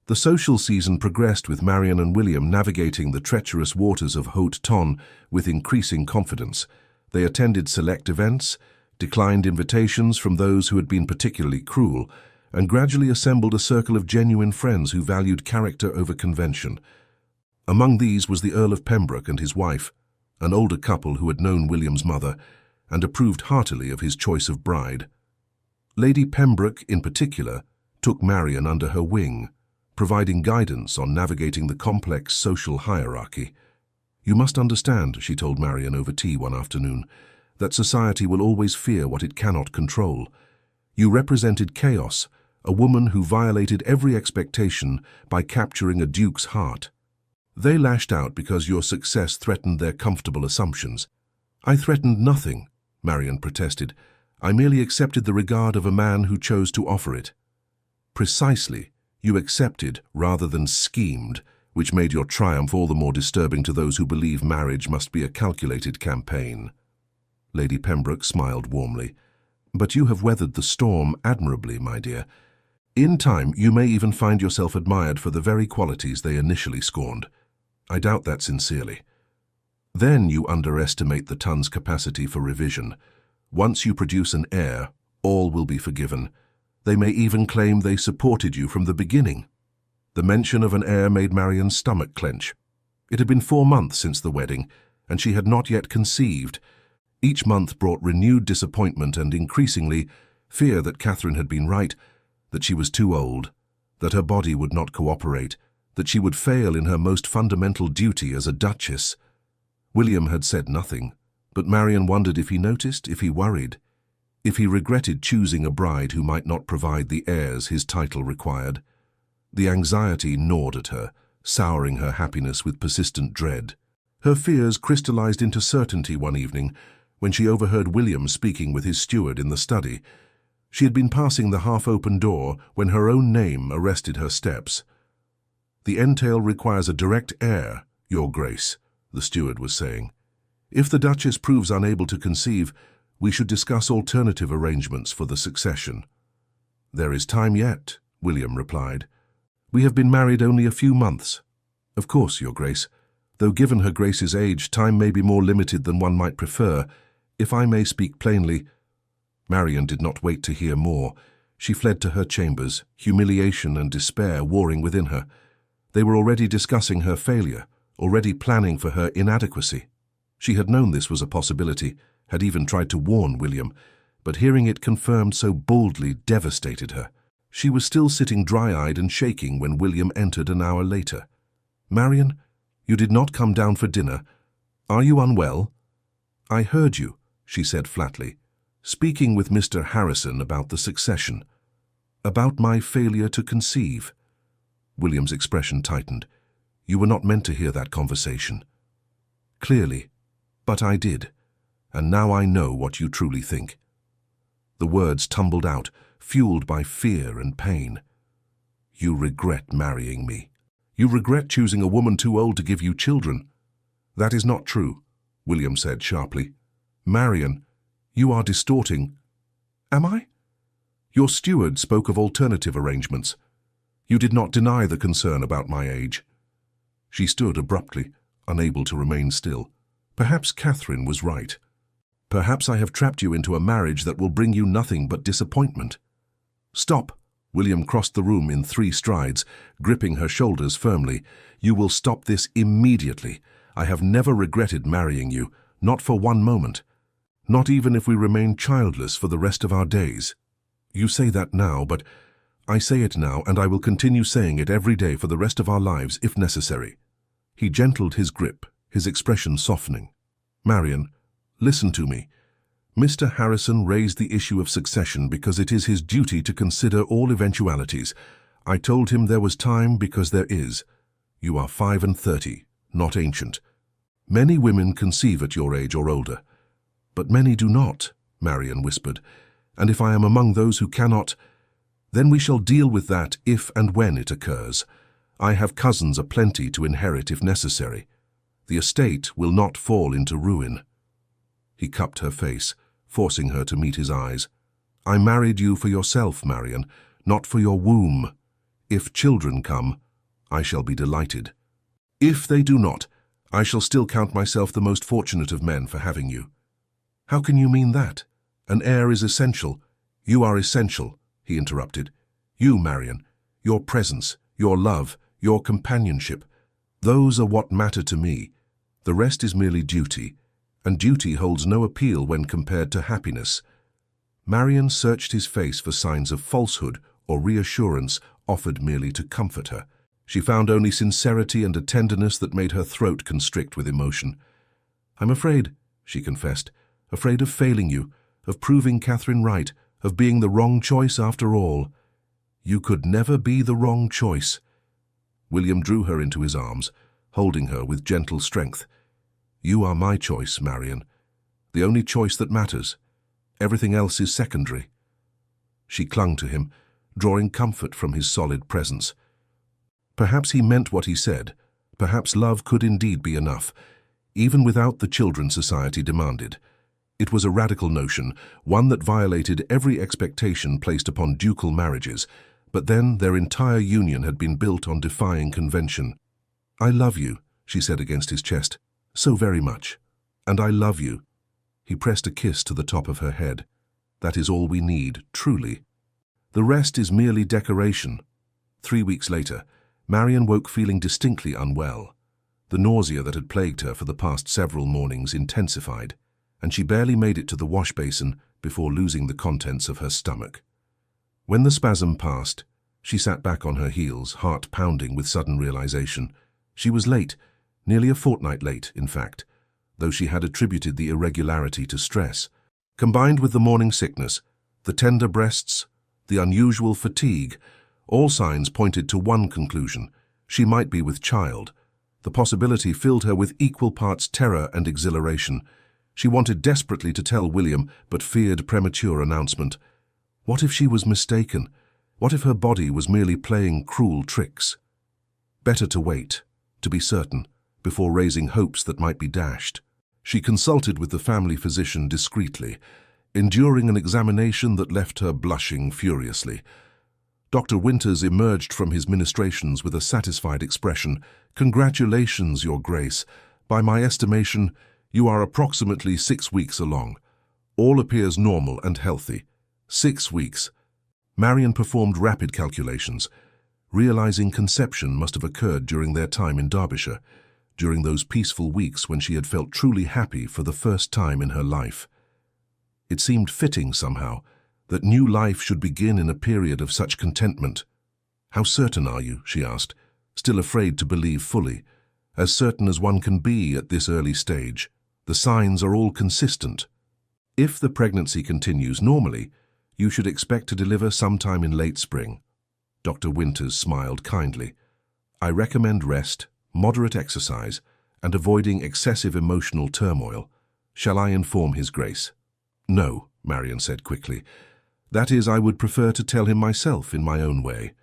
The social season progressed with Marian and William navigating the treacherous waters of Haute Tonne with increasing confidence. They attended select events, declined invitations from those who had been particularly cruel, and gradually assembled a circle of genuine friends who valued character over convention. Among these was the Earl of Pembroke and his wife, an older couple who had known William's mother, and approved heartily of his choice of bride. Lady Pembroke, in particular, took Marian under her wing, providing guidance on navigating the complex social hierarchy. "You must understand," she told Marian over tea one afternoon, "that society will always fear what it cannot control. You represented chaos, a woman who violated every expectation by capturing a duke's heart. They lashed out because your success threatened their comfortable assumptions." "I threatened nothing," Marian protested. "I merely accepted the regard of a man who chose to offer it." "Precisely. You accepted rather than schemed, which made your triumph all the more disturbing to those who believe marriage must be a calculated campaign." Lady Pembroke smiled warmly. "But you have weathered the storm admirably, my dear. In time, you may even find yourself admired for the very qualities they initially scorned. I doubt that sincerely. Then you underestimate the Tonne's capacity for revision. Once you produce an heir, all will be forgiven. They may even claim they supported you from the beginning." The mention of an heir made Marian's stomach clench. It had been 4 months since the wedding, and she had not yet conceived. Each month brought renewed disappointment and, increasingly, fear that Catherine had been right, that she was too old, that her body would not cooperate, that she would fail in her most fundamental duty as a duchess. William had said nothing, but Marian wondered if he noticed, if he worried, if he regretted choosing a bride who might not provide the heirs his title required. The anxiety gnawed at her, souring her happiness with persistent dread. Her fears crystallized into certainty one evening when she overheard William speaking with his steward in the study. She had been passing the half-open door when her own name arrested her steps. "The entail requires a direct heir, Your Grace," the steward was saying. "If the Duchess proves unable to conceive, we should discuss alternative arrangements for the succession." "There is time yet," William replied. "We have been married only a few months." "Of course, Your Grace. Though given Her Grace's age, time may be more limited than one might prefer. If I may speak plainly—" Marian did not wait to hear more. She fled to her chambers, humiliation and despair warring within her. They were already discussing her failure, already planning for her inadequacy. She had known this was a possibility, had even tried to warn William, but hearing it confirmed so boldly devastated her. She was still sitting dry-eyed and shaking when William entered an hour later. "Marian, you did not come down for dinner. Are you unwell?" "I heard you," she said flatly, "speaking with Mr. Harrison about the succession. About my failure to conceive." William's expression tightened. "You were not meant to hear that conversation." "Clearly, but I did. And now I know what you truly think." The words tumbled out, fueled by fear and pain. "You regret marrying me. You regret choosing a woman too old to give you children." "That is not true," William said sharply. "Marian, you are distorting." "Am I?" "Your steward spoke of alternative arrangements. You did not deny the concern about my age." She stood abruptly, unable to remain still. Perhaps Catherine was right. Perhaps I have trapped you into a marriage that will bring you nothing but disappointment. "Stop!" William crossed the room in 3 strides, gripping her shoulders firmly. "You will stop this immediately. I have never regretted marrying you, not for one moment. Not even if we remain childless for the rest of our days. You say that now, but I say it now, and I will continue saying it every day for the rest of our lives, if necessary." He gentled his grip, his expression softening. "Marian, listen to me. Mr. Harrison raised the issue of succession because it is his duty to consider all eventualities. I told him there was time because there is. You are 35, not ancient. Many women conceive at your age or older, but many do not," Marian whispered. "And if I am among those who cannot, then we shall deal with that if and when it occurs. I have cousins aplenty to inherit if necessary. The estate will not fall into ruin." He cupped her face, forcing her to meet his eyes. "I married you for yourself, Marian, not for your womb. If children come, I shall be delighted. If they do not, I shall still count myself the most fortunate of men for having you." "How can you mean that? An heir is essential." "You are essential," he interrupted. "You, Marian, your presence, your love, your companionship, those are what matter to me. The rest is merely duty, and duty holds no appeal when compared to happiness." Marian searched his face for signs of falsehood or reassurance offered merely to comfort her. She found only sincerity and a tenderness that made her throat constrict with emotion. "I'm afraid," she confessed, "afraid of failing you, of proving Catherine right, of being the wrong choice after all." "You could never be the wrong choice." William drew her into his arms, holding her with gentle strength. "You are my choice, Marian. The only choice that matters. Everything else is secondary." She clung to him, drawing comfort from his solid presence. Perhaps he meant what he said. Perhaps love could indeed be enough, even without the children society demanded. It was a radical notion, one that violated every expectation placed upon ducal marriages, but then their entire union had been built on defying convention. "I love you," she said against his chest, "so very much. And I love you." He pressed a kiss to the top of her head. "That is all we need, truly. The rest is merely decoration." 3 weeks later, Marian woke feeling distinctly unwell. The nausea that had plagued her for the past several mornings intensified, and she barely made it to the wash basin before losing the contents of her stomach. When the spasm passed, she sat back on her heels, heart pounding with sudden realization. She was late, nearly a fortnight late, in fact, though she had attributed the irregularity to stress. Combined with the morning sickness, the tender breasts, the unusual fatigue, all signs pointed to one conclusion: she might be with child. The possibility filled her with equal parts terror and exhilaration. She wanted desperately to tell William, but feared premature announcement. What if she was mistaken? What if her body was merely playing cruel tricks? Better to wait, to be certain, before raising hopes that might be dashed. She consulted with the family physician discreetly, enduring an examination that left her blushing furiously. Dr. Winters emerged from his ministrations with a satisfied expression. "Congratulations, Your Grace. By my estimation, you are approximately 6 weeks along. All appears normal and healthy. 6 weeks." Marian performed rapid calculations, realizing conception must have occurred during their time in Derbyshire, during those peaceful weeks when she had felt truly happy for the first time in her life. It seemed fitting somehow that new life should begin in a period of such contentment. "How certain are you?" she asked, still afraid to believe fully. "As certain as one can be at this early stage. The signs are all consistent. If the pregnancy continues normally, you should expect to deliver sometime in late spring." Dr. Winters smiled kindly. "I recommend rest, moderate exercise, and avoiding excessive emotional turmoil. Shall I inform His Grace?" "No," Marian said quickly. "That is, I would prefer to tell him myself in my own way."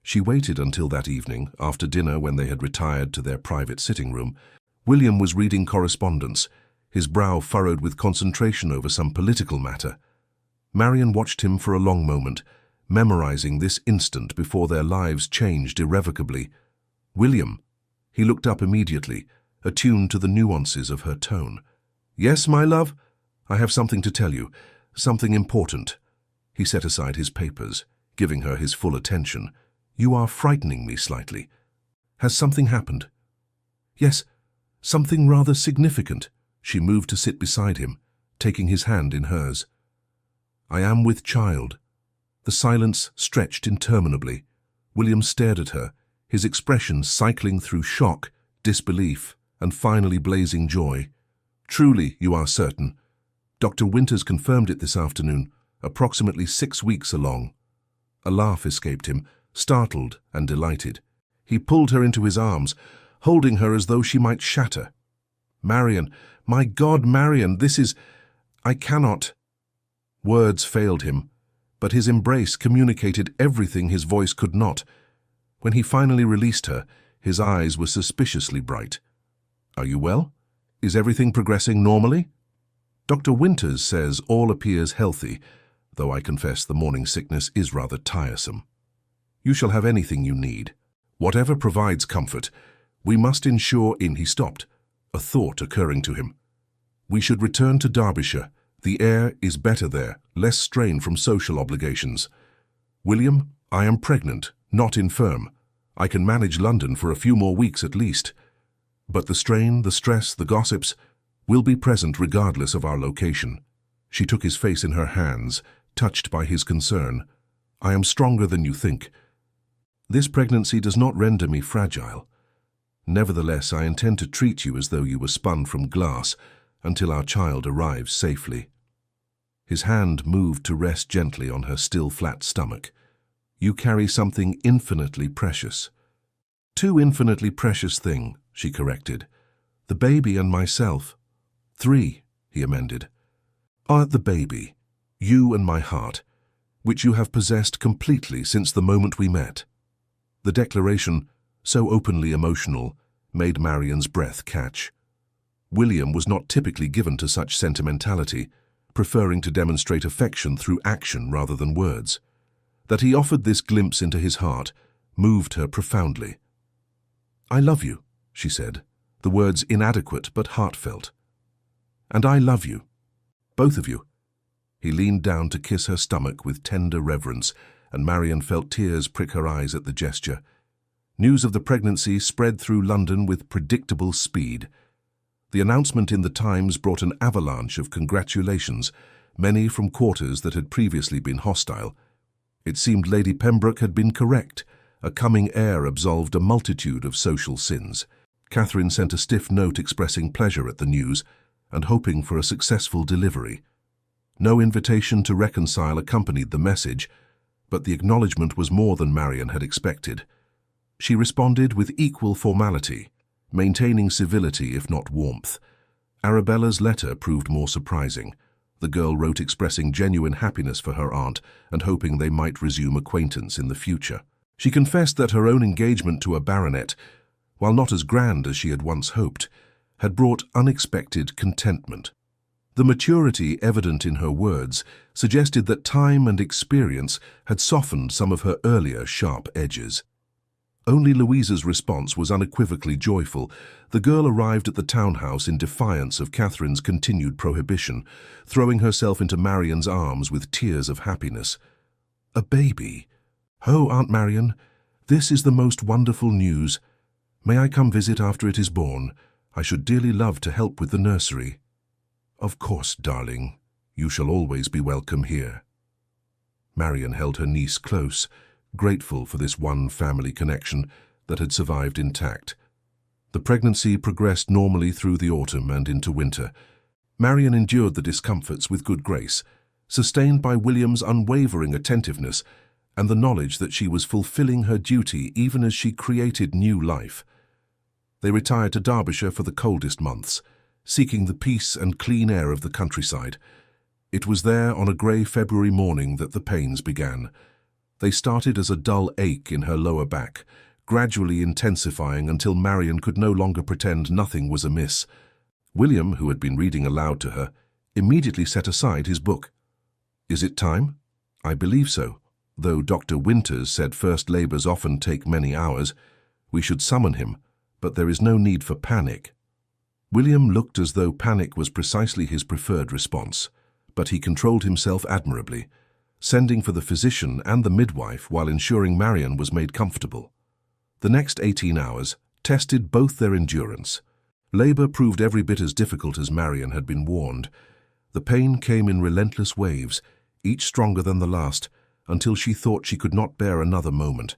She waited until that evening, after dinner when they had retired to their private sitting room. William was reading correspondence, his brow furrowed with concentration over some political matter. Marian watched him for a long moment, memorizing this instant before their lives changed irrevocably. "William." He looked up immediately, attuned to the nuances of her tone. "Yes, my love? I have something to tell you, something important." He set aside his papers, giving her his full attention. "You are frightening me slightly. Has something happened?" "Yes, something rather significant." She moved to sit beside him, taking his hand in hers. "I am with child." The silence stretched interminably. William stared at her, his expression cycling through shock, disbelief, and finally blazing joy. "Truly, you are certain. Dr. Winters confirmed it this afternoon, approximately 6 weeks along." A laugh escaped him, startled and delighted. He pulled her into his arms, holding her as though she might shatter. "Marian, my God, Marian, this is... I cannot..." Words failed him, but his embrace communicated everything his voice could not. When he finally released her, his eyes were suspiciously bright. "Are you well? Is everything progressing normally?" "Dr. Winters says all appears healthy, though I confess the morning sickness is rather tiresome. You shall have anything you need. Whatever provides comfort. We must ensure in." He stopped, a thought occurring to him. "We should return to Derbyshire. The air is better there, less strain from social obligations. William, I am pregnant, not infirm. I can manage London for a few more weeks at least. But the strain, the stress, the gossips will be present regardless of our location." She took his face in her hands, touched by his concern. "I am stronger than you think. This pregnancy does not render me fragile. Nevertheless, I intend to treat you as though you were spun from glass until our child arrives safely." His hand moved to rest gently on her still flat stomach. "You carry something infinitely precious." "Two infinitely precious things," she corrected. "The baby and myself." "Three," he amended. "The baby, you and my heart, which you have possessed completely since the moment we met." The declaration, so openly emotional, made Marian's breath catch. William was not typically given to such sentimentality, preferring to demonstrate affection through action rather than words. That he offered this glimpse into his heart moved her profoundly. "I love you," she said, the words inadequate but heartfelt. "And I love you. Both of you." He leaned down to kiss her stomach with tender reverence, and Marian felt tears prick her eyes at the gesture. News of the pregnancy spread through London with predictable speed. The announcement in the Times brought an avalanche of congratulations, many from quarters that had previously been hostile. It seemed Lady Pembroke had been correct. A coming heir absolved a multitude of social sins. Catherine sent a stiff note expressing pleasure at the news and hoping for a successful delivery. No invitation to reconcile accompanied the message, but the acknowledgement was more than Marian had expected. She responded with equal formality, maintaining civility if not warmth. Arabella's letter proved more surprising. The girl wrote expressing genuine happiness for her aunt and hoping they might resume acquaintance in the future. She confessed that her own engagement to a baronet, while not as grand as she had once hoped, had brought unexpected contentment. The maturity evident in her words suggested that time and experience had softened some of her earlier sharp edges. Only Louisa's response was unequivocally joyful. The girl arrived at the townhouse in defiance of Catherine's continued prohibition, throwing herself into Marian's arms with tears of happiness. "A baby? Oh, Aunt Marian, this is the most wonderful news. May I come visit after it is born? I should dearly love to help with the nursery." "Of course, darling. You shall always be welcome here." Marian held her niece close, grateful for this one family connection that had survived intact. The pregnancy progressed normally through the autumn and into winter. Marian endured the discomforts with good grace, sustained by William's unwavering attentiveness and the knowledge that she was fulfilling her duty even as she created new life. They retired to Derbyshire for the coldest months, seeking the peace and clean air of the countryside. It was there on a grey February morning that the pains began. They started as a dull ache in her lower back, gradually intensifying until Marian could no longer pretend nothing was amiss. William, who had been reading aloud to her, immediately set aside his book. "Is it time?" "I believe so. Though Dr. Winters said first labours often take many hours. We should summon him, but there is no need for panic." William looked as though panic was precisely his preferred response, but he controlled himself admirably, sending for the physician and the midwife while ensuring Marian was made comfortable. The next 18 hours tested both their endurance. Labour proved every bit as difficult as Marian had been warned. The pain came in relentless waves, each stronger than the last, until she thought she could not bear another moment.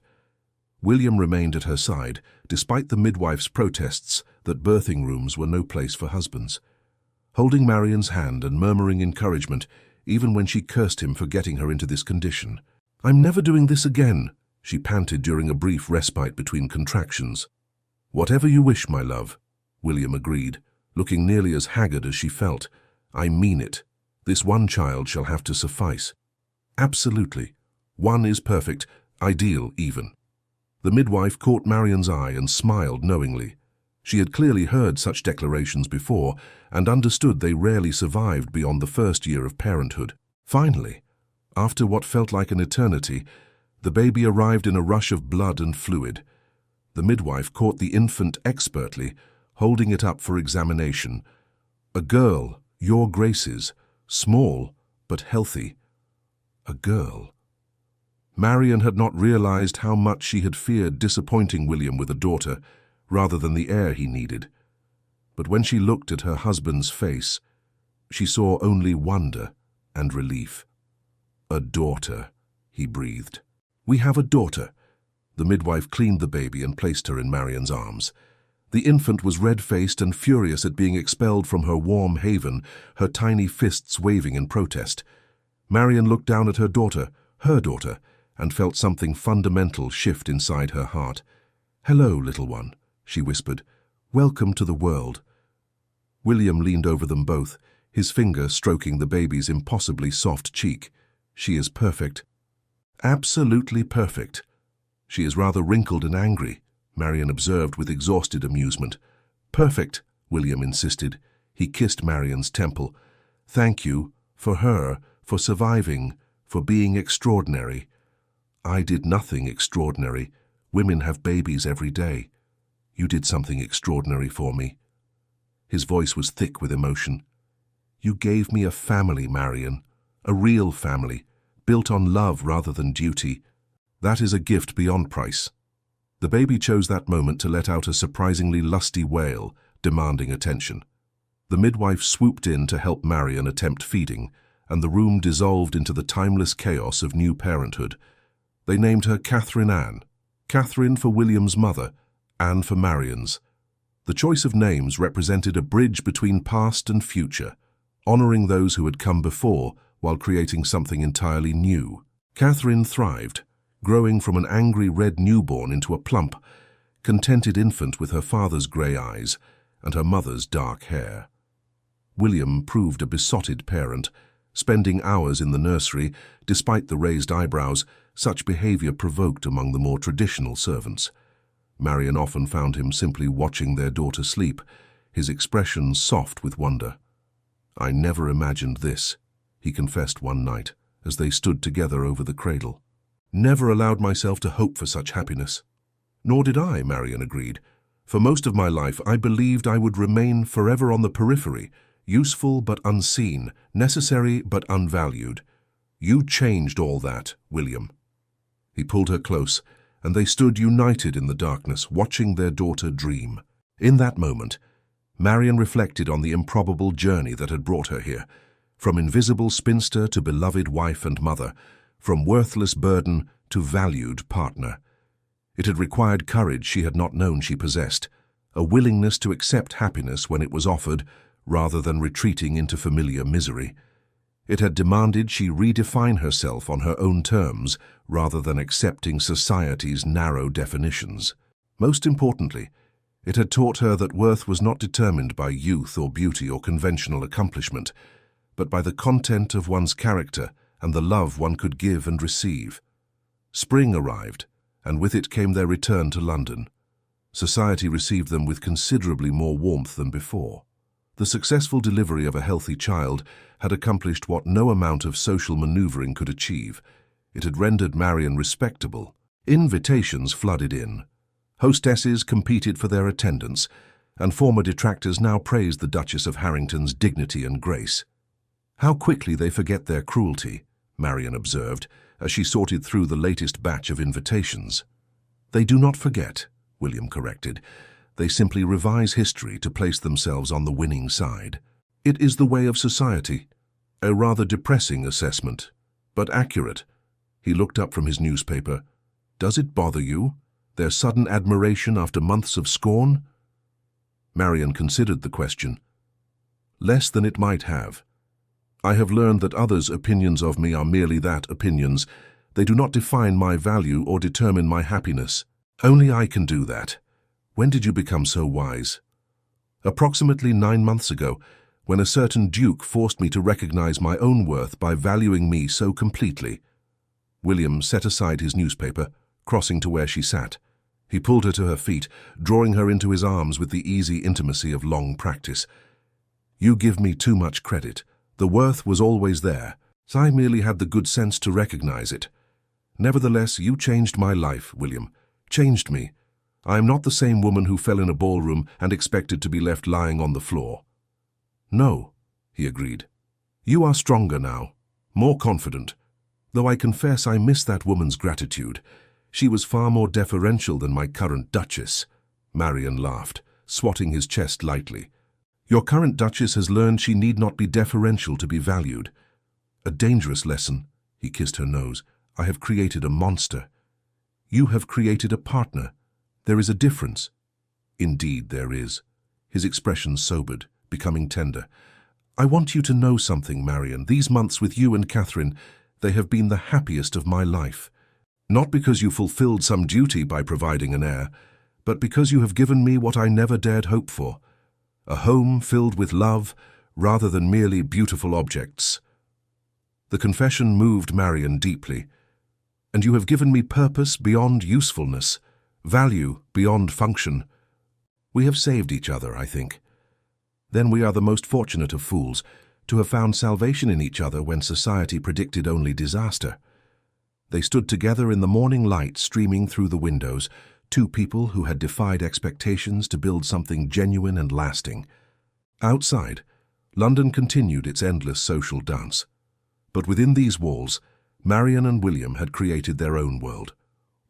William remained at her side, despite the midwife's protests that birthing rooms were no place for husbands. Holding Marian's hand and murmuring encouragement, even when she cursed him for getting her into this condition. "I'm never doing this again," she panted during a brief respite between contractions. "Whatever you wish, my love," William agreed, looking nearly as haggard as she felt. "I mean it. This one child shall have to suffice. Absolutely. One is perfect, ideal even. The midwife caught Marian's eye and smiled knowingly. She had clearly heard such declarations before and understood they rarely survived beyond the first year of parenthood. Finally, after what felt like an eternity, the baby arrived in a rush of blood and fluid. The midwife caught the infant expertly, holding it up for examination. A girl, your graces, small but healthy. A girl. Marian had not realized how much she had feared disappointing William with a daughter, rather than the heir he needed. But when she looked at her husband's face, she saw only wonder and relief. A daughter, he breathed. We have a daughter. The midwife cleaned the baby and placed her in Marian's arms. The infant was red-faced and furious at being expelled from her warm haven, her tiny fists waving in protest. Marian looked down at her daughter, and felt something fundamental shift inside her heart. "Hello, little one," she whispered. "Welcome to the world." William leaned over them both, his finger stroking the baby's impossibly soft cheek. "She is perfect." "Absolutely perfect." "She is rather wrinkled and angry," Marian observed with exhausted amusement. "Perfect," William insisted. He kissed Marian's temple. "Thank you, for her, for surviving, for being extraordinary." "I did nothing extraordinary. Women have babies every day. You did something extraordinary for me." His voice was thick with emotion. "You gave me a family, Marian, a real family, built on love rather than duty. That is a gift beyond price." The baby chose that moment to let out a surprisingly lusty wail, demanding attention. The midwife swooped in to help Marian attempt feeding, and the room dissolved into the timeless chaos of new parenthood. They named her Catherine Anne. Catherine for William's mother, Anne for Marian's. The choice of names represented a bridge between past and future, honoring those who had come before while creating something entirely new. Catherine thrived, growing from an angry red newborn into a plump, contented infant with her father's grey eyes and her mother's dark hair. William proved a besotted parent, spending hours in the nursery. Despite the raised eyebrows, such behavior provoked among the more traditional servants. Marian often found him simply watching their daughter sleep, his expression soft with wonder. "I never imagined this," he confessed one night, as they stood together over the cradle. "Never allowed myself to hope for such happiness." "Nor did I," Marian agreed. "For most of my life, I believed I would remain forever on the periphery, useful but unseen, necessary but unvalued. You changed all that, William." He pulled her close, and they stood united in the darkness, watching their daughter dream. In that moment, Marian reflected on the improbable journey that had brought her here, from invisible spinster to beloved wife and mother, from worthless burden to valued partner. It had required courage she had not known she possessed, a willingness to accept happiness when it was offered, rather than retreating into familiar misery. It had demanded she redefine herself on her own terms, rather than accepting society's narrow definitions. Most importantly, it had taught her that worth was not determined by youth or beauty or conventional accomplishment, but by the content of one's character and the love one could give and receive. Spring arrived, and with it came their return to London. Society received them with considerably more warmth than before. The successful delivery of a healthy child had accomplished what no amount of social maneuvering could achieve. It had rendered Marian respectable. Invitations flooded in. Hostesses competed for their attendance, and former detractors now praised the Duchess of Harrington's dignity and grace. "How quickly they forget their cruelty," Marian observed, as she sorted through the latest batch of invitations. "They do not forget," William corrected. "They simply revise history to place themselves on the winning side. It is the way of society." A rather depressing assessment, but accurate. He looked up from his newspaper. "Does it bother you, their sudden admiration after months of scorn?" Marian considered the question. "Less than it might have. I have learned that others' opinions of me are merely that, opinions. They do not define my value or determine my happiness. Only I can do that." "When did you become so wise?" "Approximately 9 months ago, when a certain duke forced me to recognize my own worth by valuing me so completely. William set aside his newspaper, crossing to where she sat. He pulled her to her feet, drawing her into his arms with the easy intimacy of long practice. You give me too much credit. The worth was always there, so I merely had the good sense to recognize it. Nevertheless, you changed my life, William. Changed me. I am not the same woman who fell in a ballroom and expected to be left lying on the floor. No, he agreed. You are stronger now, more confident. Though I confess I miss that woman's gratitude. She was far more deferential than my current Duchess. Marian laughed, swatting his chest lightly. Your current Duchess has learned she need not be deferential to be valued. A dangerous lesson. He kissed her nose. I have created a monster. You have created a partner. There is a difference. Indeed there is. His expression sobered, becoming tender. I want you to know something, Marian. These months with you and Catherine, they have been the happiest of my life. Not because you fulfilled some duty by providing an heir, but because you have given me what I never dared hope for. A home filled with love, rather than merely beautiful objects. The confession moved Marian deeply. And you have given me purpose beyond usefulness, value beyond function. We have saved each other, I think. Then we are the most fortunate of fools, to have found salvation in each other when society predicted only disaster. They stood together in the morning light streaming through the windows, two people who had defied expectations to build something genuine and lasting. Outside, London continued its endless social dance. But within these walls, Marian and William had created their own world,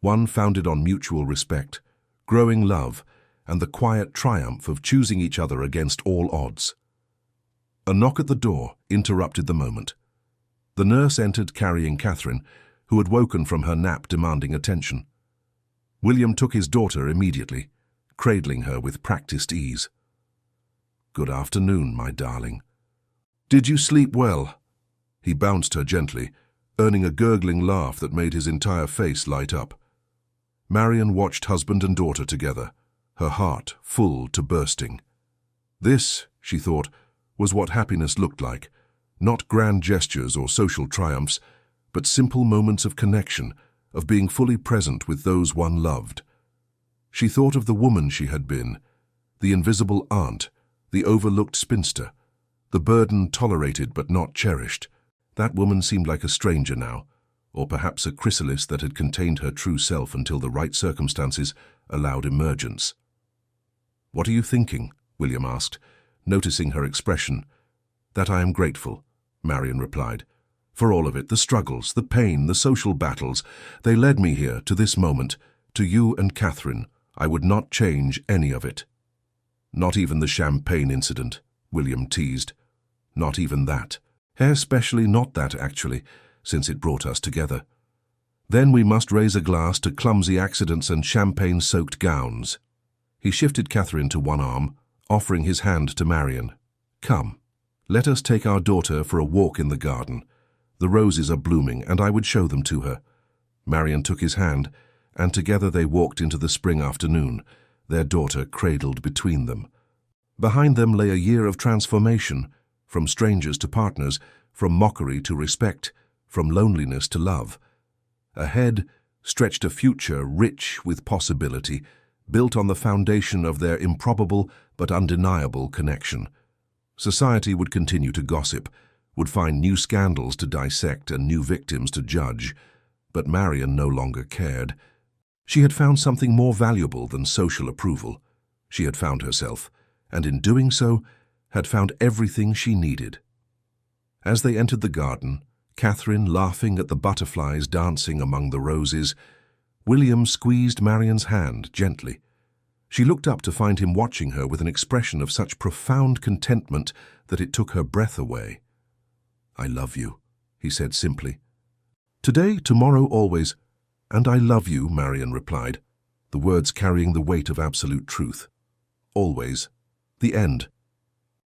one founded on mutual respect, growing love, and the quiet triumph of choosing each other against all odds. A knock at the door interrupted the moment. The nurse entered carrying Catherine, who had woken from her nap demanding attention. William took his daughter immediately, cradling her with practiced ease. Good afternoon, my darling. Did you sleep well? He bounced her gently, earning a gurgling laugh that made his entire face light up. Marian watched husband and daughter together, her heart full to bursting. This, she thought, was what happiness looked like, not grand gestures or social triumphs, but simple moments of connection, of being fully present with those one loved. She thought of the woman she had been, the invisible aunt, the overlooked spinster, the burden tolerated but not cherished. That woman seemed like a stranger now, or perhaps a chrysalis that had contained her true self until the right circumstances allowed emergence. What are you thinking? William asked, noticing her expression. That I am grateful, Marian replied. For all of it, the struggles, the pain, the social battles, they led me here, to this moment, to you and Catherine. I would not change any of it. Not even the champagne incident, William teased. Not even that. Especially not that, actually, since it brought us together. Then we must raise a glass to clumsy accidents and champagne-soaked gowns. He shifted Catherine to one arm, offering his hand to Marian. Come, let us take our daughter for a walk in the garden. The roses are blooming, and I would show them to her. Marian took his hand, and together they walked into the spring afternoon, their daughter cradled between them. Behind them lay a year of transformation, from strangers to partners, from mockery to respect, from loneliness to love. Ahead stretched a future rich with possibility, built on the foundation of their improbable but undeniable connection. Society would continue to gossip, would find new scandals to dissect and new victims to judge, but Marian no longer cared. She had found something more valuable than social approval. She had found herself, and in doing so, had found everything she needed. As they entered the garden, Catherine laughing at the butterflies dancing among the roses, William squeezed Marian's hand gently. She looked up to find him watching her with an expression of such profound contentment that it took her breath away. I love you, he said simply. Today, tomorrow, always. And I love you, Marian replied, the words carrying the weight of absolute truth. Always. The end.